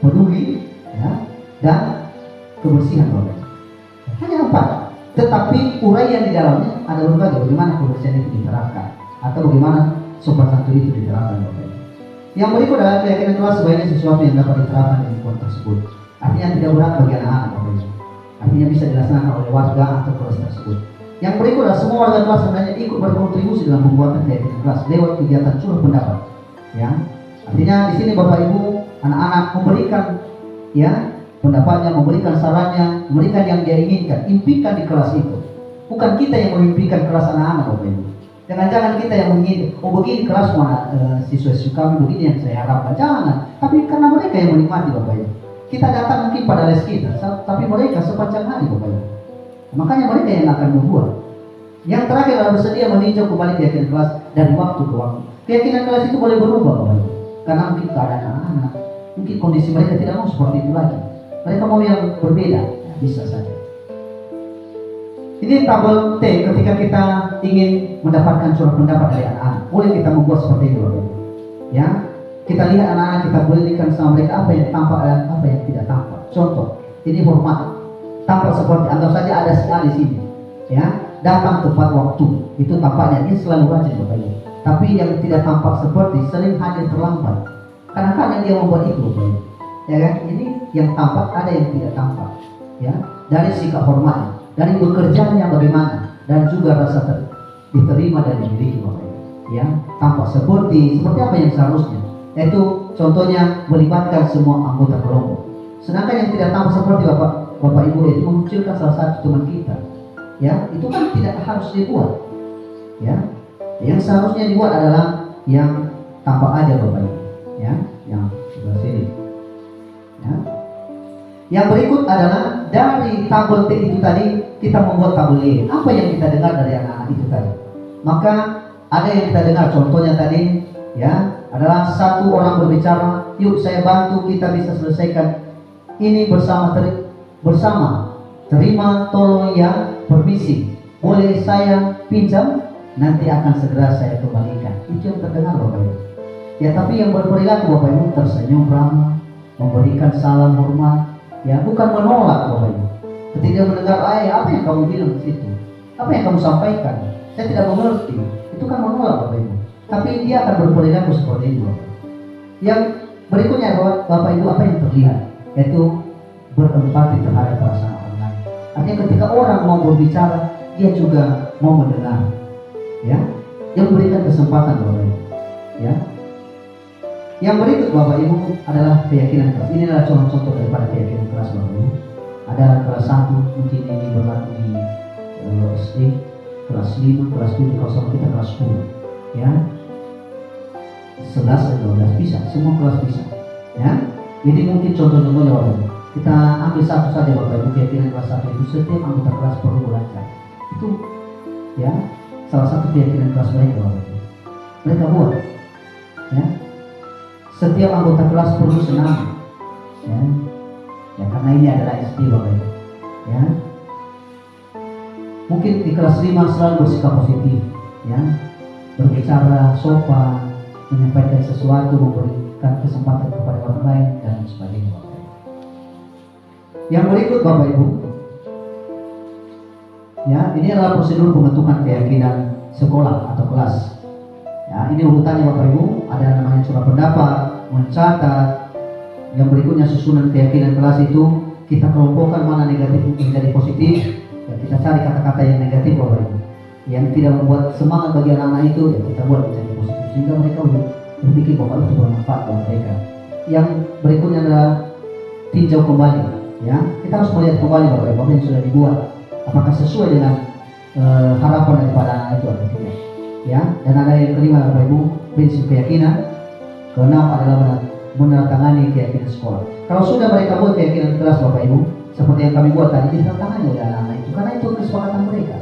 [SPEAKER 3] peduli, ya, dan kebersihan Bapak Ibu. Hanya 4. Tetapi uraian di dalamnya ada berbagai, bagaimana kebersihan itu diterapkan atau bagaimana sopan santun itu diterapkan Bapak Ibu. Yang berikut adalah keyakinan kelas sebaiknya sesuatu yang dapat diterapkan di lingkungan tersebut. Artinya tidak berat bagi anak-anak Bapak Ibu. Artinya bisa dilaksanakan oleh warga atau kelas tersebut. Yang berikut adalah semua warga kelas sebenarnya ikut berkontribusi dalam pembuatan keyakinan kelas lewat kegiatan curah pendapat. Ya, artinya di sini Bapak Ibu, anak-anak memberikan ya pendapatnya, memberikan sarannya, memberikan yang dia inginkan, impikan di kelas itu. Bukan kita yang memimpikan kelas anak-anak Bapak Ibu. Jangan-jangan kita yang menginginkan, oh begini kelas mana siswa-siswa kami, begini yang saya harapkan. Jangan, tapi karena mereka yang menikmati Bapak Ibu. Kita datang mungkin pada les kita, tapi mereka sepanjang hari Bapak Ibu. Makanya mereka yang akan membuat. Yang terakhir adalah bersedia meninjau kembali keyakinan kelas dari waktu ke waktu. Keyakinan kelas itu boleh berubah Bapak Ibu. Karena mungkin keadaan anak-anak, mungkin kondisi mereka tidak mau seperti itu lagi. Mereka mau yang berbeda, ya, bisa saja. Ini tabel T ketika kita ingin mendapatkan surat pendapat dari anak-anak. Boleh kita membuat seperti itu Bapak Ibu. Ya, kita lihat anak-anak, kita berikan sama mereka apa yang tampak dan apa yang tidak tampak. Contoh, ini hormat. Tampak seperti, anggap saja ada si A di sini. Ya, datang tepat waktu. Itu tampaknya dia selalu rajin Bapak Ibu. Tapi yang tidak tampak seperti sering hadir terlambat. Kadang-kadang dia membuat itu Bapak Ibu. Ya kan? Ini yang tampak, ada yang tidak tampak. Ya, dari sikap hormatnya, dari bekerjanya bagaimana, dan juga rasa diterima dan dimiliki Bapak Ibu. Ya, tampak seperti apa yang seharusnya. Yaitu contohnya melibatkan semua anggota kelompok. Sedangkan yang tidak tampak seperti Bapak Ibu itu memunculkan salah satu teman kita. Ya, itu kan tidak harus dibuat. Ya, yang seharusnya dibuat adalah yang tampak aja Bapak Ibu. Ya, yang sebelah sini. Ya. Yang berikut adalah dari tabel T itu tadi kita membuat tabel Y. Apa yang kita dengar dari anak-anak itu tadi? Maka ada yang kita dengar, contohnya tadi ya adalah satu orang berbicara, yuk saya bantu kita bisa selesaikan ini bersama. Terima tolong ya, permisi, boleh saya pinjam? Nanti akan segera saya kembalikan. Itu yang terdengar Bapak Ibu. Ya, tapi yang berperilaku Bapak Ibu tersenyum ramah, memberikan salam hormat, ya bukan menolak Bapak Ibu. Ketika mendengar apa yang kamu bilang di situ, apa yang kamu sampaikan, saya tidak mengerti, itu kan menolak Bapak Ibu. Tapi dia akan berperilaku seperti itu Bapak. Yang berikutnya Bapak Ibu, apa yang terlihat, yaitu berempati terhadap perasaan orang lain. Artinya ketika orang mau berbicara, dia juga mau mendengar. Ya, yang memberikan kesempatan Bapak Ibu. Ya. Yang berikut Bapak Ibu adalah keyakinan kelas. Ini adalah contoh daripada keyakinan kelas Bapak Ibu. Ada kelas 1, mungkin ini berlaku di SD, kelas 5, kelas 7, kelas 1, kita kelas 10. Ya, 11 dan 12 bisa, semua kelas bisa. Ya, jadi mungkin contoh-contohnya Bapak Ibu. Kita ambil satu saja Bapak Ibu, keyakinan kelas 1 itu setiap anggota kelas perlu belajar. Itu ya salah satu keyakinan kelas mereka Bapak Ibu. Mereka buat. Ya, setiap anggota kelas perlu senang. Ya, ya karena ini adalah SD Bapak Ibu. Ya, mungkin di kelas 5 selalu bersikap positif. Ya, berbicara sopan, menyampaikan sesuatu, memberikan kesempatan kepada orang lain dan sebagainya. Bapak Ibu. Yang berikut Bapak Ibu, ya, ini adalah prosedur pembentukan keyakinan sekolah atau kelas. Ya, ini urutannya Bapak Ibu, ada namanya surat pendapat, mencatat. Yang berikutnya susunan keyakinan kelas itu kita kelompokkan mana negatif menjadi positif. Ya, kita cari kata-kata yang negatif Bapak Ibu, yang tidak membuat semangat bagi anak-anak itu, ya kita buat menjadi positif sehingga mereka berpikir bahwa itu bermanfaat bagi mereka. Yang berikutnya adalah tinjau kembali. Ya, kita harus melihat kembali Bapak Ibu apa yang sudah dibuat, apakah sesuai dengan harapan daripada anak itu atau tidak. Ya, dan ada yang kelima Bapak Ibu, prinsip keyakinan. Keenam adalah menandatangani keyakinan sekolah. Kalau sudah mereka buat keyakinan kelas Bapak Ibu, seperti yang kami buat tadi, ditandatangani oleh anak-anak itu, karena itu kesepakatan mereka.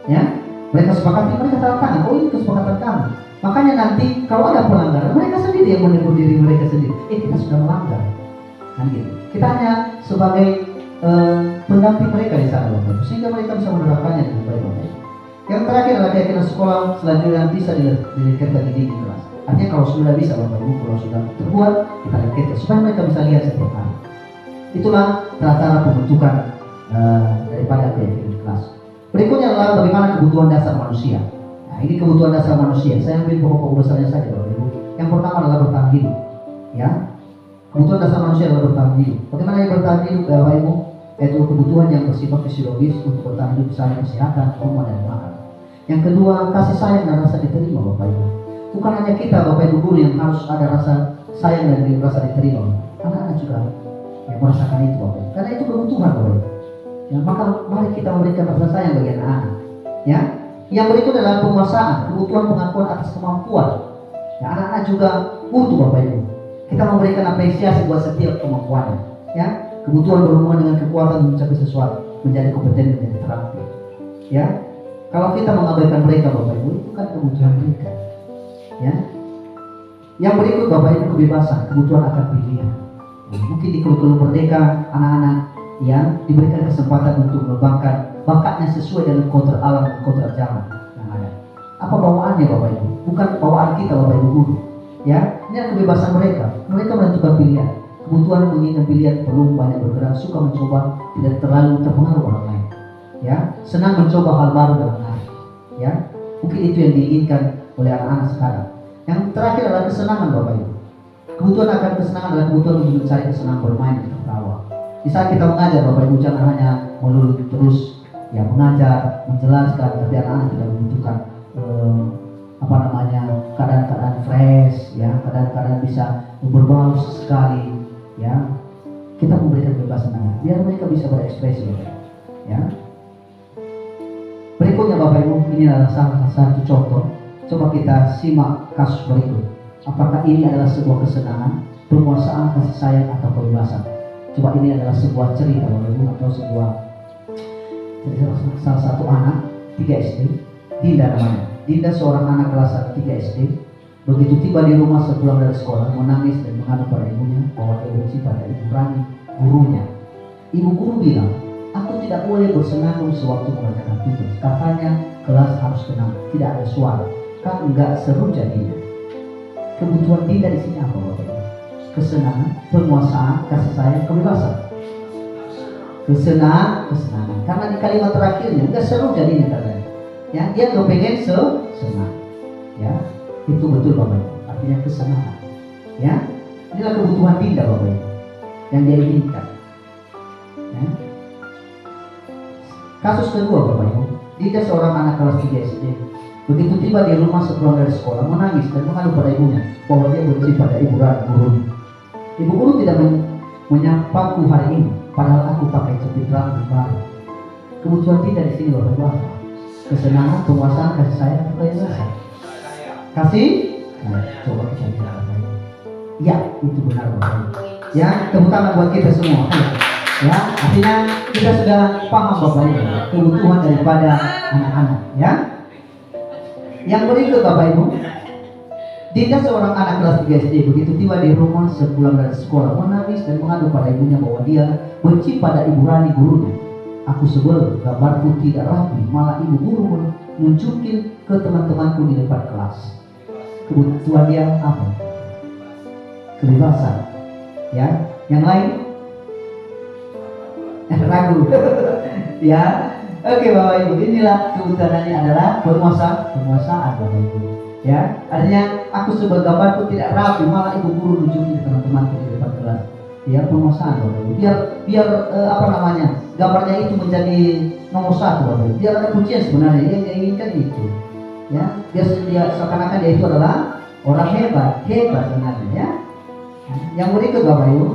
[SPEAKER 3] Ya, mereka sepakati, mereka tanda tangan, oh ini kesepakatan kami. Makanya nanti kalau ada pelanggaran, mereka sendiri yang menegur diri mereka sendiri. Kita sudah melanggar, kan gitu. Kita hanya sebagai pendamping mereka di sana Bapak Ibu, sehingga mereka bisa menerapkannya dengan baik Bapak Ibu. Yang terakhir adalah keyakinan sekolah selanjutnya bisa dilekatkan di dinding kelas. Artinya kalau sudah bisa Bapak Ibu, kalau sudah terbuat, kita lekatkan supaya mereka bisa lihat setiap hari. Itulah cara-cara pembentukan daripada keyakinan kelas. Berikutnya adalah bagaimana kebutuhan dasar manusia. Nah, ini kebutuhan dasar manusia. Saya ambil pokok-pokok besarnya saja Bapak Ibu. Yang pertama adalah bertahan hidup. Ya, kebutuhan dasar manusia adalah bertahan hidup. Bagaimana yang bertahan hidup Bapak Ibu? Yaitu kebutuhan yang bersifat fisiologis untuk bertahan hidup, misalnya kesehatan, rumah dan makan. Yang kedua, kasih sayang dan rasa diterima Bapak Ibu. Bukan hanya kita Bapak Ibu guru yang harus ada rasa sayang dan rasa diterima, anak-anak juga yang merasakan itu Bapak Ibu. Karena itu kebutuhan Bapak Ibu. Ya, maka mari kita memberikan rasa sayang bagi anak-anak. Ya, yang berikut adalah penguasaan, kebutuhan pengakuan atas kemampuan. Ya, anak-anak juga butuh Bapak Ibu. Kita memberikan apresiasi buat setiap kemampuannya. Ya, kebutuhan berhubungan dengan kekuatan mencapai sesuatu, menjadi kompeten, menjadi terampil. Ya, kalau kita mengabaikan mereka Bapak Ibu, itu kan kebutuhan mereka. Ya, yang berikut Bapak Ibu kebebasan, kebutuhan akan pilihan. Ya, mungkin di kurikulum merdeka anak-anak yang diberikan kesempatan untuk mengembangkan bakatnya sesuai dengan kodrat alam dan kodrat zaman yang ada. Apa bawaannya Bapak Ibu? Bukan bawaan kita Bapak Ibu guru. Ya, ini adalah kebebasan mereka. Mereka menentukan pilihan. Kebutuhan menginginkan pilihan, perlu banyak bergerak, suka mencoba, tidak terlalu terpengaruh orang lain. Ya, senang mencoba hal baru dan menarik. Ya, mungkin itu yang diinginkan oleh anak-anak sekarang. Yang terakhir adalah kesenangan Bapak Ibu. Kebutuhan akan kesenangan adalah kebutuhan untuk mencari kesenangan bermain dan tertawa. Di saat kita mengajar Bapak Ibu jangan hanya melulu terus ya mengajar, menjelaskan, tapi anak-anak tidak membutuhkan keadaan-keadaan fresh, ya, keadaan-keadaan bisa berbau sekali, ya. Kita memberikan kebebasan anak, biar mereka bisa berekspresi, ya. Berikutnya Bapak Ibu, ini adalah salah satu contoh. Coba kita simak kasus berikut. Apakah ini adalah sebuah kesenangan, penguasaan, kasih sayang, atau kebebasan? Coba ini adalah sebuah cerita Bapak Ibu, atau sebuah salah satu anak 3 SD, Dinda namanya. Dinda seorang anak kelas 3 SD. Begitu tiba di rumah sepulang dari sekolah, menangis dan mengadu pada ibunya bahwa dia benci pada ibu Rani, gurunya. Ibu guru bilang, aku tidak boleh bersenandung sewaktu mengerjakan tugas. Katanya kelas harus tenang, tidak ada suara. Kan enggak seru jadinya. Kebutuhan Dinda di sini apa Bapak Ibu? Kesenangan, penguasaan, kasih sayang, kebebasan. Kesenangan. Karena di kalimat terakhirnya enggak seru jadinya katanya. Ya, dia kepengen senang. Ya, itu betul Bapak Ibu. Artinya kesenangan. Ya, inilah kebutuhan Dinda Bapak Ibu yang dia inginkan. Ya. Kasus kedua Bapak Ibu, Dinda seorang anak kelas 3 SD. Begitu tiba di rumah sepulang dari sekolah, menangis dan mengadu pada ibunya bahwa dia benci pada ibu guru. Ibu guru tidak menyapaku hari ini, padahal aku pakai cepit rambut baru. Kebutuhan Dinda di sini Bapak Ibu apa? Kesenangan, penguasaan, kasih sayang, kebebasan. Kasih? Nah, coba kita lihat Bapak Ibu. Ya, itu benar Bapak Ibu. Ya, tepuk tangan buat kita semua. Ya, artinya kita sudah paham Bapak Ibu kebutuhan daripada anak-anak. Ya. Yang berikut Bapak Ibu, Dinda seorang anak kelas 3 SD begitu tiba di rumah sepulang dari sekolah menangis dan mengadu pada ibunya bahwa dia benci pada ibu Rani gurunya. Aku sebel, gambarku tidak rapi, malah ibu guru menunjukin ke teman-temanku di depan kelas. kebutuhan dia apa? Kebebasan. Ya, yang lain? Ragu. Ya, oke Bapak Ibu, inilah kebutuhannya adalah penguasaan Bapak Ibu. Ya, artinya aku sebagai gambarku tidak rapi, malah ibu guru nunjukin teman-teman di depan kelas. Ya, penguasaan Bapak Ibu. Biar apa namanya, gambarnya itu menjadi nomor satu Bapak Ibu. Biar ada pujian sebenarnya yang dia inginkan itu. Ya, dia seakan-akan dia itu adalah orang hebat sebenarnya ya. Yang berikut Bapak Ibu,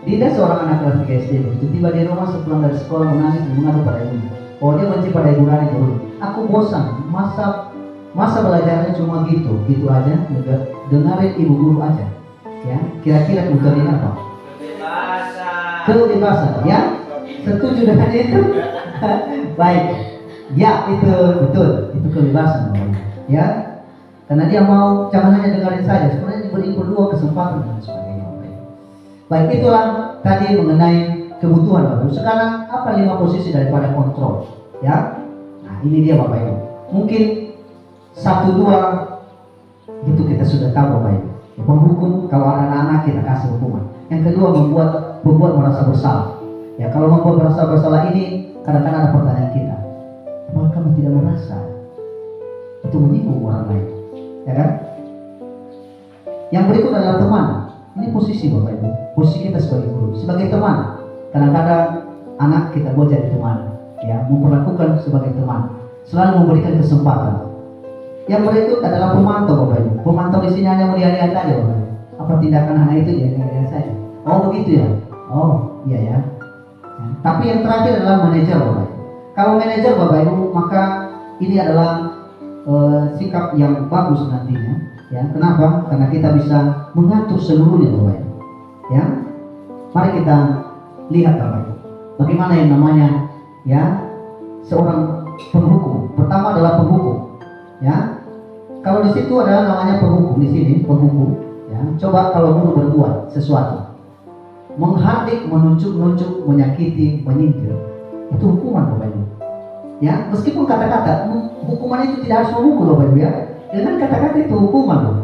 [SPEAKER 3] Dinda seorang anak kelas 3 SD. Begitu tiba di rumah sepulang dari sekolah menangis dan mengadu pada ibunya. Oh, dia benci pada ibu Rani dulu. Aku bosan, masa belajarnya cuma gitu aja. Dengarin ibu guru aja. Ya, kira-kira kebutuhan apa? Kebebasan. Ya, setuju dengan itu? Baik. Ya, itu betul. Itu kebebasan Bapak. Ya, karena dia mau jangan hanya dengarin saja. Sebenarnya diberi berdua kesempatan dan sebagainya. Baik, itulah tadi mengenai kebutuhan Bapak Ibu. Sekarang apa 5 posisi daripada kontrol? Ya, nah ini dia Bapak Ibu. Mungkin 1, 2 itu kita sudah tahu Bapak Ibu. Menghukum kalau anak-anak kita kasih hukuman. Yang kedua membuat merasa bersalah. Ya, kalau membuat merasa bersalah ini kadang-kadang ada pertanyaan kita. Apakah kamu tidak merasa itu menyinggung orang lain? Ya kan? Yang berikut adalah teman. Ini posisi Bapak Ibu, posisi kita sebagai guru, sebagai teman. Kadang-kadang anak kita buat jadi teman, ya, memperlakukan sebagai teman, selalu memberikan kesempatan. Yang berikut adalah pemantau Bapak Ibu. Pemantau di sini hanya melihat-lihat saja Bapak Ibu. Apa tindakan anak itu ya lihat saja. Oh begitu ya. Oh iya ya. Tapi yang terakhir adalah manajer Bapak Ibu. Kalau manajer Bapak Ibu, maka ini adalah sikap yang bagus nantinya. Ya, kenapa? Karena kita bisa mengatur seluruhnya Bapak Ibu. Ya, mari kita lihat Bapak Ibu. Bagaimana yang namanya ya seorang penghukum. Pertama adalah penghukum. Ya, kalau di situ adalah namanya penghukum di sini penghukum. Ya, coba kalau guru berbuat sesuatu, menghardik, menunjuk, menyakiti, menyindir, itu hukuman Bapak Ibu. Ya, meskipun kata-kata hukuman itu tidak harus memukul Bapak Ibu ya. Dengan kata-kata itu hukuman loh,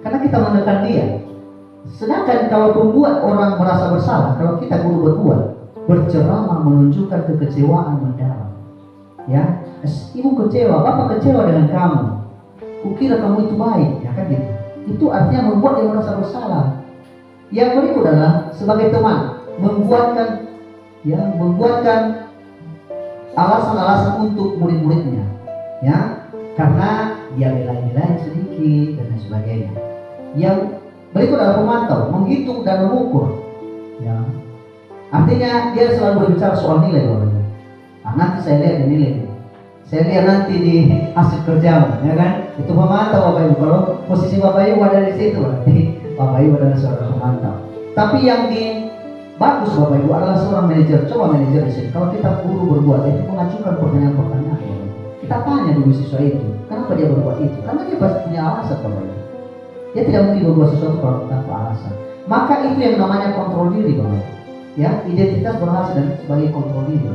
[SPEAKER 3] karena kita menekan dia. Sedangkan kalau membuat orang merasa bersalah, kalau kita guru berbuat, berceramah, menunjukkan kekecewaan mendalam. Ya, ibu kecewa, bapak kecewa dengan kamu. Kukira kamu itu baik, ya kan gitu. Itu artinya membuat dia merasa bersalah. Yang berikut adalah sebagai teman, membuatkan alasan-alasan untuk murid-muridnya. Ya, karena dia nilai-nilai sedikit dan sebagainya. Yang berikut adalah pemantau, menghitung dan mengukur. Ya, artinya dia selalu berbicara soal nilai Bapak. Nah, nanti saya lihat di nilai. Saya lihat nanti di hasil kerja, ya kan? Itu pemantau Bapak Ibu. Kalau posisi Bapak Ibu ada di situ, berarti Bapak Ibu adalah seorang pemantau. Tapi yang bagus Bapak Ibu adalah seorang manajer. Coba manajer di sini. Kalau kita guru berbuat itu mengajukan pertanyaan-pertanyaan. Kita tanya dulu siswa itu, kenapa dia berbuat itu? Karena dia pasti punya alasan Bapak Ibu. Dia tidak mungkin berbuat sesuatu kalau tanpa alasan. Maka itu yang namanya kontrol diri Bapak Ibu. Ya, identitas berhasil dan sebagai kontrol diri.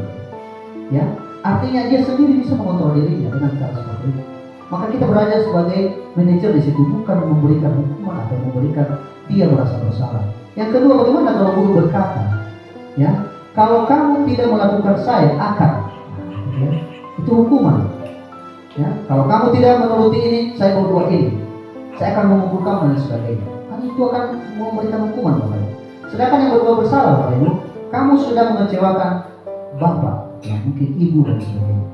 [SPEAKER 3] Ya, artinya dia sendiri bisa mengontrol dirinya dengan cara seperti itu. Maka kita belajar sebagai manajer di situ, bukan memberikan hukuman atau memberikan dia merasa bersalah. Yang kedua, bagaimana kalau guru berkata, ya, kalau kamu tidak melakukan saya akan, ya, itu hukuman. Ya, kalau kamu tidak menuruti ini, saya berbuat ini. Saya akan memukul kamu dan sebagainya. Kan itu akan memberikan hukuman Bapak Ibu. Sedangkan yang berbuat bersalah Bapak Ibu, kamu sudah mengecewakan bapak, ya, mungkin ibu dan sebagainya.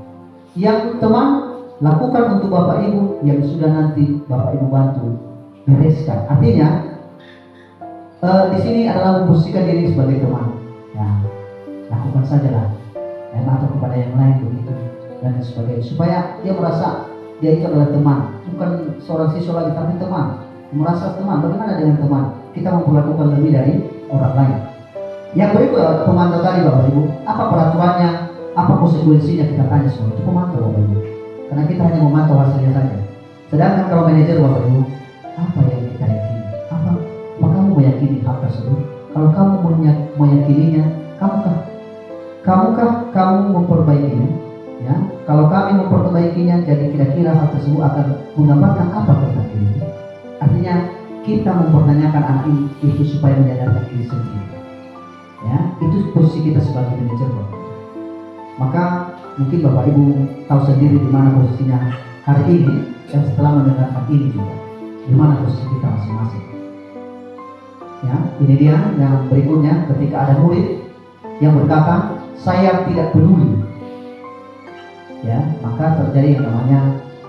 [SPEAKER 3] Yang teman, lakukan untuk bapak ibu yang sudah nanti bapak ibu bantu bereskan. Artinya di sini adalah memposisikan diri sebagai teman. Ya, lakukan sajalah. Dan atau kepada yang lain begitu dan sebagainya, supaya dia merasa dia itu adalah teman, bukan seorang siswa lagi tapi teman. Merasa teman. Bagaimana dengan teman? Kita memperlakukan lebih dari orang lain. Yang berikut pemantau tadi Bapak Ibu, apa peraturannya, apa konsekuensinya, kita tanya semua. Itu pemantau Bapak Ibu, karena kita hanya memantau hasilnya saja. Sedangkan kalau manajer Bapak Ibu, apa yang kita yakini? Apa kamu meyakini hal tersebut? Kalau kamu meyakininya, kamukah kamu memperbaikinya? Ya, kalau kami memperbaikinya, jadi kira-kira hal tersebut akan menggambarkan apa tentang diri? Artinya kita mempertanyakan anak itu supaya menyadarkan diri sendiri. Ya, itu posisi kita sebagai manajer, Bapak. Maka mungkin Bapak Ibu tahu sendiri di mana posisinya hari ini, dan setelah mendengarkan ini juga di mana posisi kita masing-masing. Ya, ini dia yang berikutnya, ketika ada murid yang berkata, saya tidak peduli, ya, maka terjadi yang namanya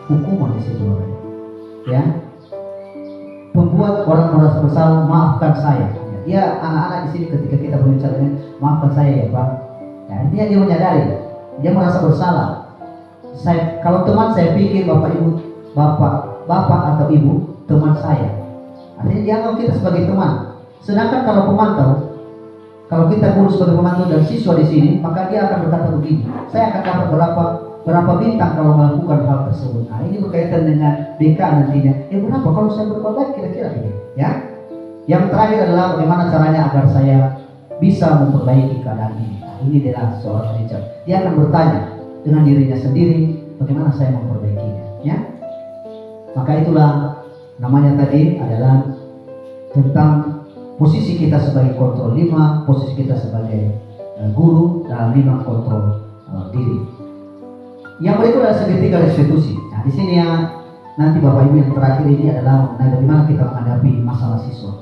[SPEAKER 3] hukuman di situ, Bapak. Ya, membuat orang merasa bersalah, maafkan saya. Ya, anak-anak di sini ketika kita berbicara ini, maafkan saya ya Pak. Ya, intinya dia menyadari, dia merasa bersalah. Kalau teman saya pikir Bapak Ibu, Bapak atau Ibu teman saya, artinya dia anggap kita sebagai teman. Sedangkan kalau pemantau, kalau kita guru sebagai pemantau dan siswa di sini, maka dia akan berkata begini, saya akan dapat berapa bintang kalau melakukan hal tersebut. Nah, ini berkaitan dengan BK nantinya. Berapa kalau saya berbuat baik kira-kira ini, ya? Yang terakhir adalah bagaimana caranya agar saya bisa memperbaiki keadaan ini. Nah, ini adalah seorang manajer. Dia akan bertanya dengan dirinya sendiri, bagaimana saya memperbaikinya, ya? Maka itulah namanya tadi adalah tentang posisi kita sebagai kontrol 5, posisi kita sebagai guru dalam 5 kontrol diri. Yang berikut adalah segitiga restitusi. Nah, di sini nanti Bapak Ibu yang terakhir ini adalah mengenai bagaimana kita menghadapi masalah siswa.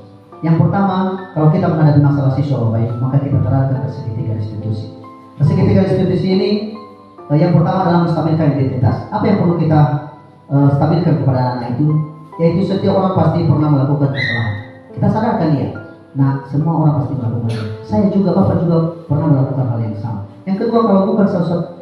[SPEAKER 3] Yang pertama, kalau kita menghadapi masalah siswa Bapak Ibu, maka kita terapkan ke segitiga restitusi. Segitiga restitusi ini yang pertama adalah menstabilkan identitas. Apa yang perlu kita stabilkan kepada anak itu? Yaitu setiap orang pasti pernah melakukan kesalahan. Kita sadarkan dia. Nah, semua orang pasti melakukannya. Saya juga, Bapak juga pernah melakukan hal yang sama. Yang kedua, kalau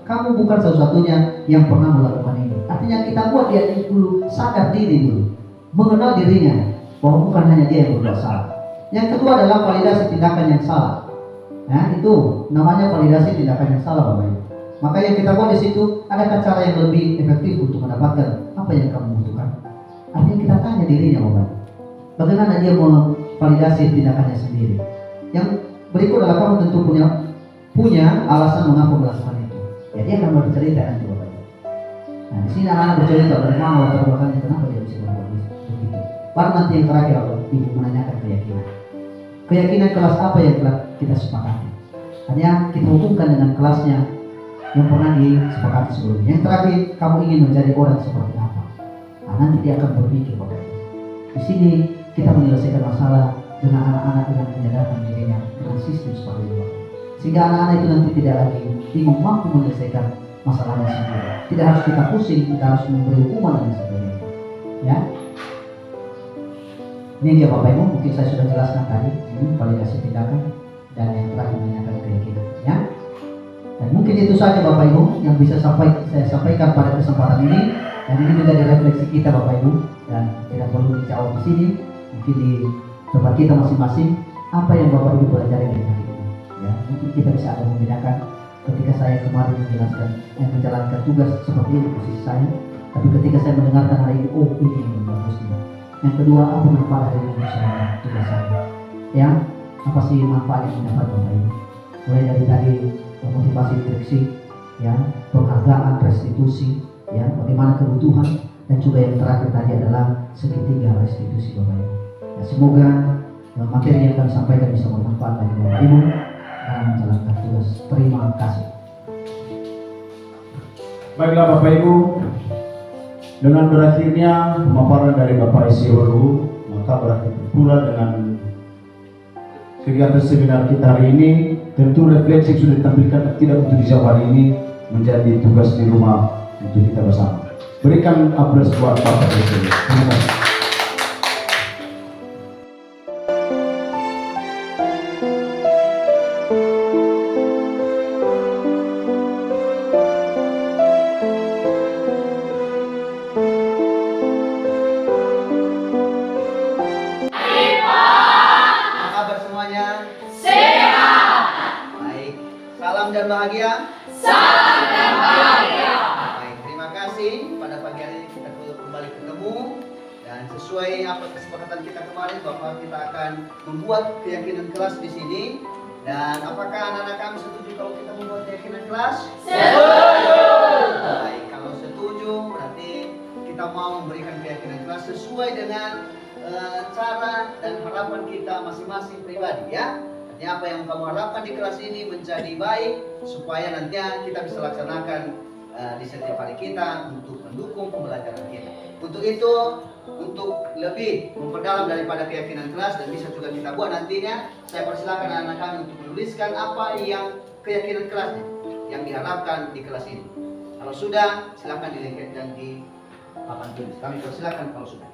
[SPEAKER 3] kamu bukan satu-satunya yang pernah melakukan ini. Artinya kita buat dia dulu sadar diri dulu, mengenal dirinya bahwa bukan hanya dia yang berbuat salah. Yang kedua adalah validasi tindakan yang salah. Nah, itu namanya validasi tindakan yang salah, Bapak Ibu. Maka yang kita buat di situ, adakah cara yang lebih efektif untuk mendapatkan apa yang kamu butuhkan? Artinya kita tanya dirinya, Bapak Ibu, bagaimana dia memvalidasi tindakannya sendiri. Yang berikut adalah kamu tentu punya alasan mengapa melakukan itu. Ya, dia akan bercerita nanti, Bapak Ibu. Nah, di sini anak-anak bercerita bagaimana latar belakangnya, kenapa dia bisa melakukan begitu. Baru nanti yang terakhir, Ibu menanyakan keyakinan. Keyakinan kelas apa yang telah kita sepakati. Hanya kita hubungkan dengan kelasnya yang pernah disepakati sebelumnya. Yang terakhir, kamu ingin menjadi orang seperti apa. Nah, nanti dia akan berpikir, Bapak Ibu. Di sini kita menyelesaikan masalah dengan anak-anak yang menyadarkan dirinya dengan sistem seperti itu. Sehingga anak-anak itu nanti tidak lagi bingung mampu menyelesaikan masalahnya sendiri. Tidak harus kita pusing, kita harus memberi hukuman dan sebagainya. Ya, ini dia Bapak Ibu, mungkin saya sudah jelaskan tadi. Ini validasi tindakan dan yang terakhir menanyakan keyakinan. Ya, dan mungkin itu saja Bapak Ibu yang bisa saya sampaikan pada kesempatan ini. Dan ini menjadi refleksi kita Bapak Ibu, dan tidak perlu dijawab di sini. Mungkin di tempat kita masing-masing, apa yang Bapak Ibu pelajari dari hari ini. Ya, mungkin kita bisa ada membedakan ketika saya kemarin menjalankan tugas seperti ini posisi saya, tapi ketika saya mendengarkan hari ini, oh ini yang bagusnya. Yang kedua, apa manfaat dari saya tugas saya? Ya, apa sih manfaat yang didapat Bapak Ibu? Mulai dari tadi motivasi instruksi, ya, penghargaan, restitusi, ya, bagaimana kebutuhan, dan juga yang terakhir tadi adalah segitiga restitusi Bapak Ibu. Ya, semoga materi yang kami sampaikan bisa bermanfaat bagi Bapak Ibu dalam menjalankan tugas. Terima kasih.
[SPEAKER 1] Baiklah Bapak Ibu, dengan berakhirnya pemaparan dari Bapak Isiwaru, maka berakhir pula dengan kegiatan seminar kita hari ini. Tentu refleksi yang sudah ditampilkan tidak untuk dijawab hari ini menjadi tugas di rumah untuk kita bersama. Berikan aplaus buat Bapak Isiwaru. Terima kasih.
[SPEAKER 3] Salam dan bahagia. Salam dan bahagia. Baik, terima kasih. Pada pagi hari ini kita kembali ketemu, dan sesuai apa kesepakatan kita kemarin bahwa kita akan membuat keyakinan kelas di sini. Dan apakah anak-anak kami setuju kalau kita membuat keyakinan kelas? Setuju. Baik, kalau setuju berarti kita mau memberikan keyakinan kelas sesuai dengan cara dan harapan kita masing-masing pribadi ya. Artinya apa yang kamu harapkan di kelas ini menjadi baik supaya nantinya kita bisa laksanakan di setiap hari kita untuk mendukung pembelajaran kita. Untuk itu, untuk lebih memperdalam daripada keyakinan kelas dan bisa juga kita buat nantinya, saya persilakan anak-anak kami untuk menuliskan apa yang keyakinan kelasnya yang diharapkan di kelas ini. Kalau sudah, silakan dilengkapkan di papan tulis. Kami persilakan kalau sudah.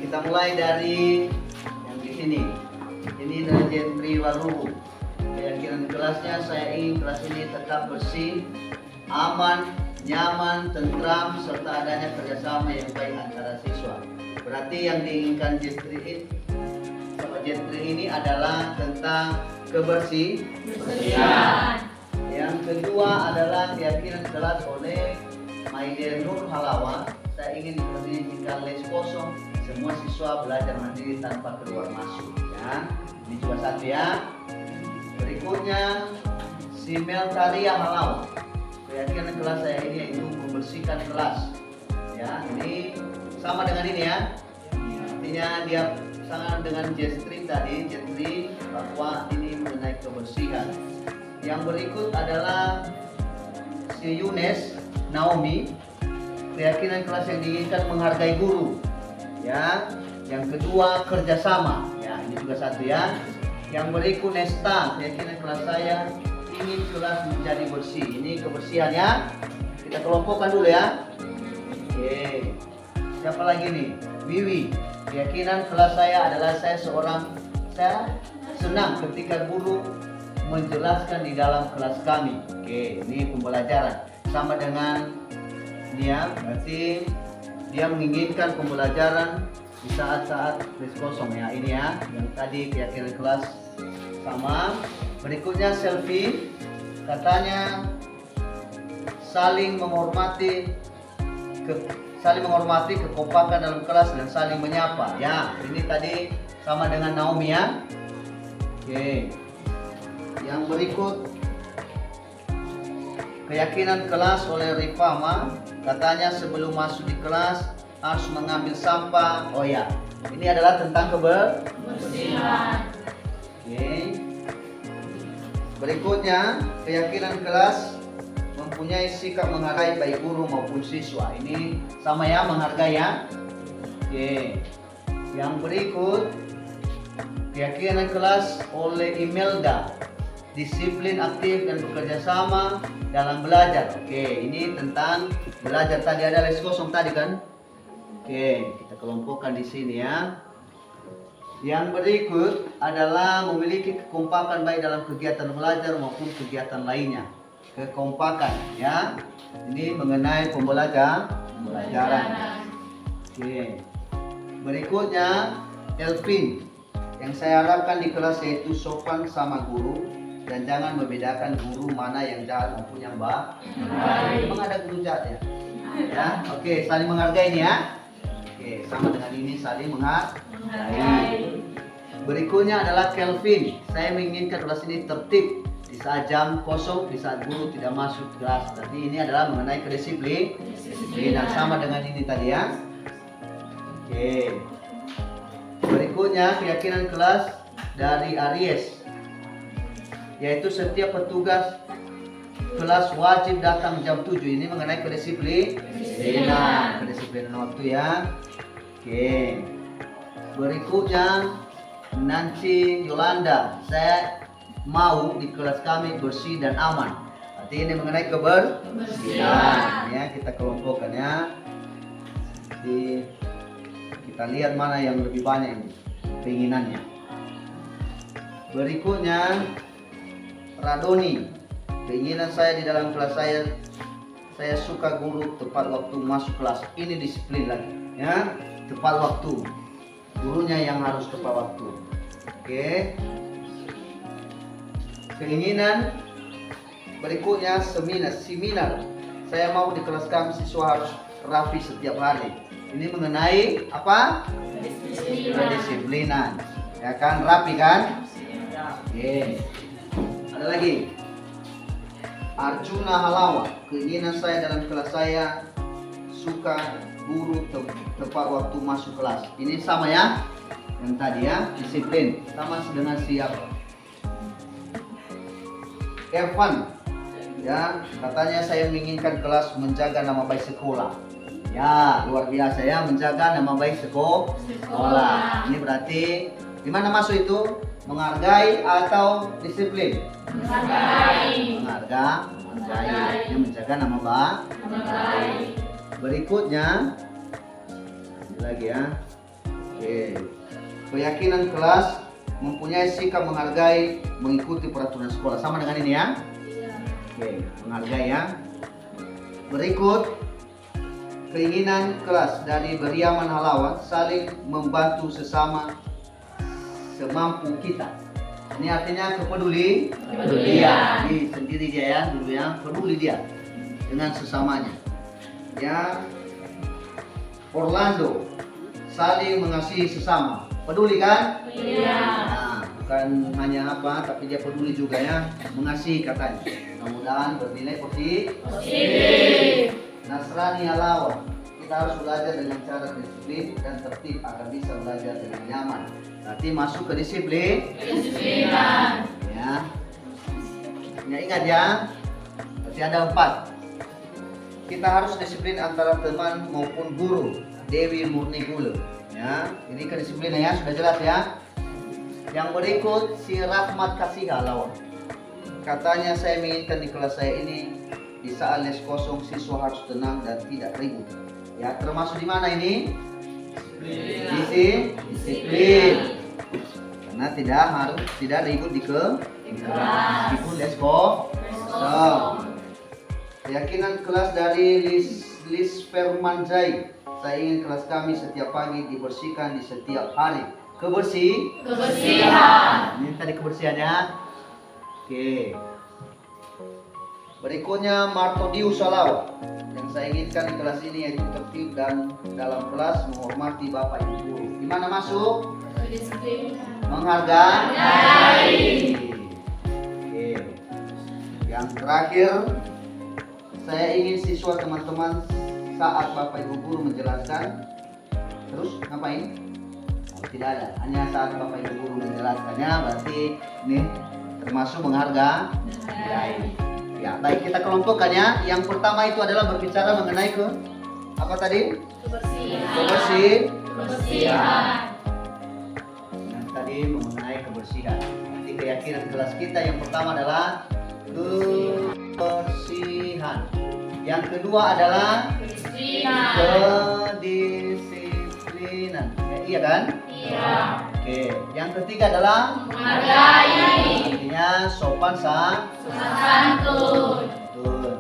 [SPEAKER 3] Kita mulai dari yang di sini. Ini dari Gentri Waru. Keyakinan kelasnya, saya ingin kelas ini tetap bersih, aman, nyaman, tentram, serta adanya kerjasama yang baik antara siswa. Berarti yang diinginkan Gentri ini adalah tentang kebersihan. Yang kedua adalah keyakinan kelas oleh Maide Nur Halawa. Saya ingin di kelas ini jika les kosong, semua siswa belajar mandiri tanpa keluar masuk ya. Ini juga satu ya. Berikutnya si Meltaria Halawa. Keyakinan kelas saya ini yaitu membersihkan kelas ya. Ini sama dengan ini ya. Artinya dia sama dengan Gentri tadi, Gentri bahwa ini mengenai kebersihan. Yang berikut adalah si Yunes Naomi. Keyakinan kelas yang diinginkan menghargai guru ya. Yang kedua kerjasama ya, ini juga satu ya. Yang berikut Nesta, keyakinan kelas saya ingin kelas menjadi bersih. Ini kebersihan ya. Kita kelompokkan dulu ya. Oke. Siapa lagi nih? Wiwi, keyakinan kelas saya adalah saya senang ketika guru menjelaskan di dalam kelas kami. Oke, ini pembelajaran sama dengan dia, berarti dia menginginkan pembelajaran di saat-saat les kosong ya. Ini ya, yang tadi keyakinan kelas sama. Berikutnya Selfie, katanya saling menghormati, kekompakan dalam kelas dan saling menyapa. Ya, ini tadi sama dengan Naomi ya. Oke. Yang berikut keyakinan kelas oleh Rifama, katanya sebelum masuk di kelas harus mengambil sampah. Oh ya, ini adalah tentang kebersihan. Oke. Berikutnya keyakinan kelas mempunyai sikap menghargai baik guru maupun siswa. Ini sama ya, menghargai ya. Oke. Yang berikut keyakinan kelas oleh Imelda, disiplin, aktif dan bekerja sama dalam belajar. Oke, ini tentang belajar. Tadi ada les kosong tadi kan? Oke, kita kelompokkan di sini ya. Yang berikut adalah memiliki kekompakan baik dalam kegiatan belajar maupun kegiatan lainnya. Kekompakan ya. Ini mengenai pembelajaran. Oke. Berikutnya Elvin. Yang saya harapkan di kelas yaitu sopan sama guru dan jangan membedakan guru mana yang jahat maupun yang baik. Memang ada guru jahat ya? Ya, oke, saling menghargai ini ya. Oke, Oke, sama dengan ini saling menghargai. Berikutnya adalah Kelvin. Saya menginginkan kelas ini tertib di saat jam kosong, di saat guru tidak masuk kelas. Berarti ini adalah mengenai kedisiplinan, sama dengan ini tadi ya. Oke. Berikutnya keyakinan kelas dari Aries, yaitu setiap petugas kelas wajib datang jam 7. Ini mengenai kedisiplinan waktu ya. Oke. Berikutnya Nancy Yolanda, saya mau di kelas kami bersih dan aman. Berarti ini mengenai kebersihan ya, kita kelompokkan ya. Jadi kita lihat mana yang lebih banyak ini keinginannya. Berikutnya Radoni, keinginan saya di dalam kelas saya suka guru tepat waktu masuk kelas. Ini disiplin lagi ya, tepat waktu, gurunya yang harus tepat waktu. Oke. Keinginan berikutnya seminar. Saya mau di kelas kami siswa harus rapi setiap hari. Ini mengenai apa? Kedisiplinan. Ya kan, rapi kan? Oke. Ada lagi. Arjuna Halawa, keinginan saya dalam kelas saya suka guru tepat waktu masuk kelas. Ini sama ya, yang tadi ya, disiplin. Sama dengan siapa? Evan, ya, katanya saya menginginkan kelas menjaga nama baik sekolah. Ya, luar biasa ya, menjaga nama baik sekolah. Ini berarti di mana masuk itu? Menghargai atau disiplin? Menghargai. Yang menjaga nama baik. Berikutnya ini lagi ya. Oke. Keyakinan kelas mempunyai sikap menghargai, mengikuti peraturan sekolah. Sama dengan ini ya. Oke, menghargai ya. Berikut keinginan kelas dari Beriaman Halawan, saling membantu sesama semampu kita. Ini artinya kepedulian. Ini sendiri dia ya, dulu ya, peduli dia dengan sesamanya. Ya. Orlando, saling mengasihi sesama. Peduli kan? Iya. Nah, bukan hanya apa, tapi dia peduli juga ya, mengasihi katanya. Mudah-mudahan bernilai positif. Nasrani Halawan, kita harus belajar dengan cara disiplin dan tertib agar bisa belajar dengan nyaman. Berarti masuk ke disiplinan. Ya. Ya, ingat ya. Berarti ada 4. Kita harus disiplin antara teman maupun guru. Dewi Murni Gula. Ya, ini kedisiplinan ya, sudah jelas ya. Yang berikut si Rahmat Kasih Halawan. Katanya saya menginginkan di kelas saya ini di saat les kosong siswa harus tenang dan tidak ribut. Ya, termasuk di mana ini? Disiplin. Karena tidak ribut di kelas. Meskipun les kosong. Keyakinan kelas dari Lis Fermanjai. Saya ingin kelas kami setiap pagi dibersihkan di setiap hari. Kebersihan. Ini tadi kebersihannya. Oke. Berikutnya Martodius Salaw. Yang saya inginkan di kelas ini yaitu tertib dan dalam kelas menghormati bapak ibu guru. Di mana masuk? Menghargai. Oke. Yang terakhir, saya ingin siswa teman-teman saat bapak ibu guru menjelaskan terus ngapain? Oh, tidak ada, hanya saat bapak ibu guru menjelaskannya. Berarti ini termasuk menghargai. Ya, baik, kita kelompokkan ya. Yang pertama itu adalah berbicara mengenai apa tadi? Kebersihan. Yang tadi mengenai kebersihan. Nanti keyakinan kelas kita yang pertama adalah kebersihan. Yang kedua adalah kedisiplinan. Ya, iya kan? Iya. Oke. Yang ketiga adalah menghargai. Artinya sopan santun. Betul.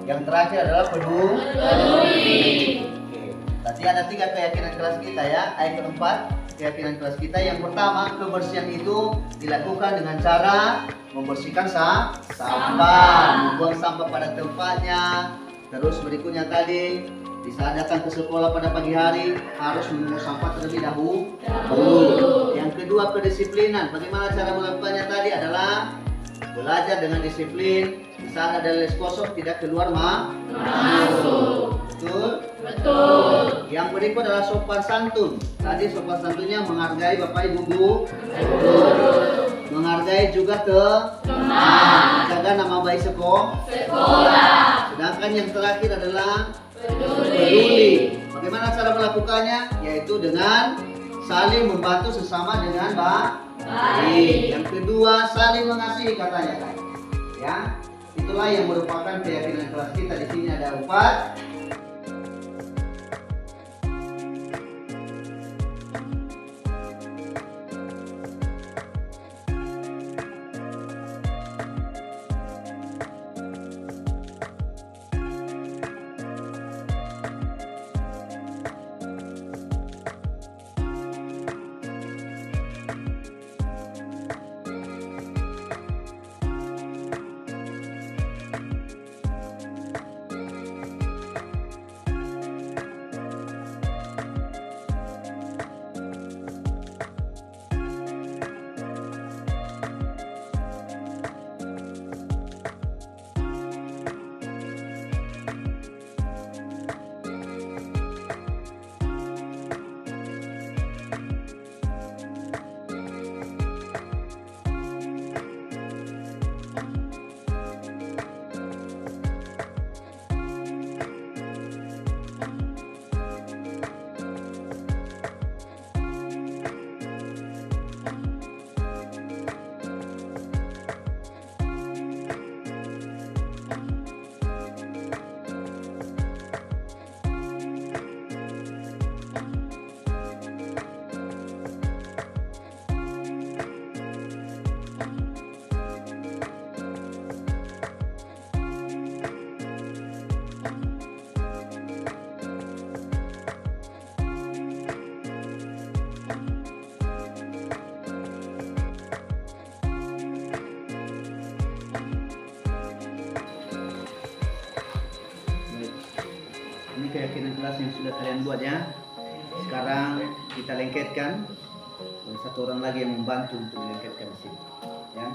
[SPEAKER 3] Yang terakhir adalah peduli. Oke. Berarti ada 3 keyakinan kelas kita ya. Ayat keempat, keyakinan kelas kita. Yang pertama, kebersihan itu dilakukan dengan cara membersihkan sampah, membuang sampah pada tempatnya. Terus berikutnya tadi Di saat datang ke sekolah pada pagi hari harus memungut sampah terlebih dahulu. Yang kedua, kedisiplinan. Bagaimana cara melakukannya tadi adalah belajar dengan disiplin. Di saat ada les kosong tidak keluar masuk. Betul?
[SPEAKER 4] Betul.
[SPEAKER 3] Yang berikut adalah sopan santun. Tadi sopan santunnya menghargai Bapak Ibu Guru, menghargai juga teman, jaga nama baik sekolah. Sedangkan yang terakhir adalah peduli. Bagaimana cara melakukannya? Yaitu dengan saling membantu sesama dengan baik. Yang kedua, saling mengasihi katanya. Ya, itulah yang merupakan keyakinan kelas kita. Di sini ada 4. Ini keyakinan kelas yang sudah kalian buat ya. Sekarang kita lengketkan. Dan satu orang lagi yang membantu untuk dilengketkan di sini. Ya.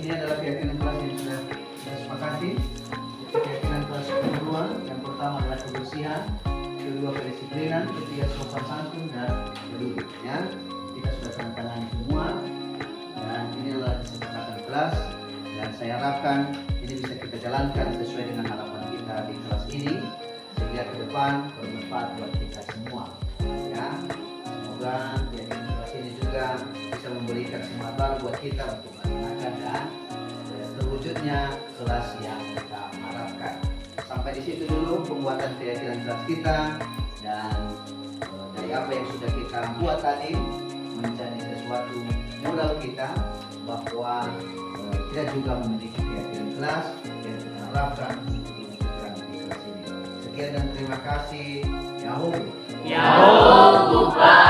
[SPEAKER 3] Ini adalah keyakinan kelas yang sudah kita sepakati. Keyakinan kelas kedua, yang pertama adalah kebersihan, kedua kedisiplinan, ketiga sopan santun dan peduli. Ya, kita sudah tanda tangan semua, dan ini adalah kesepakatan kelas. Dan saya harapkan ini bisa kita jalankan sesuai dengan harapan kita di kelas ini, sehingga ke depan bermanfaat buat kita semua. Ya, semoga keyakinan kelas ini juga bisa memberikan semangat baru buat kita untuk melaksanakan dan terwujudnya kelas yang kita harapkan. Sampai di situ dulu pembuatan keyakinan kelas kita, dan dari apa yang sudah kita buat tadi menjadi sesuatu modal kita bahwa kita juga memiliki keyakinan kelas yang kita harapkan untuk diwujudkan di kelas ini. Sekian dan terima kasih. Yahoo.
[SPEAKER 4] Yahoo, Bupa.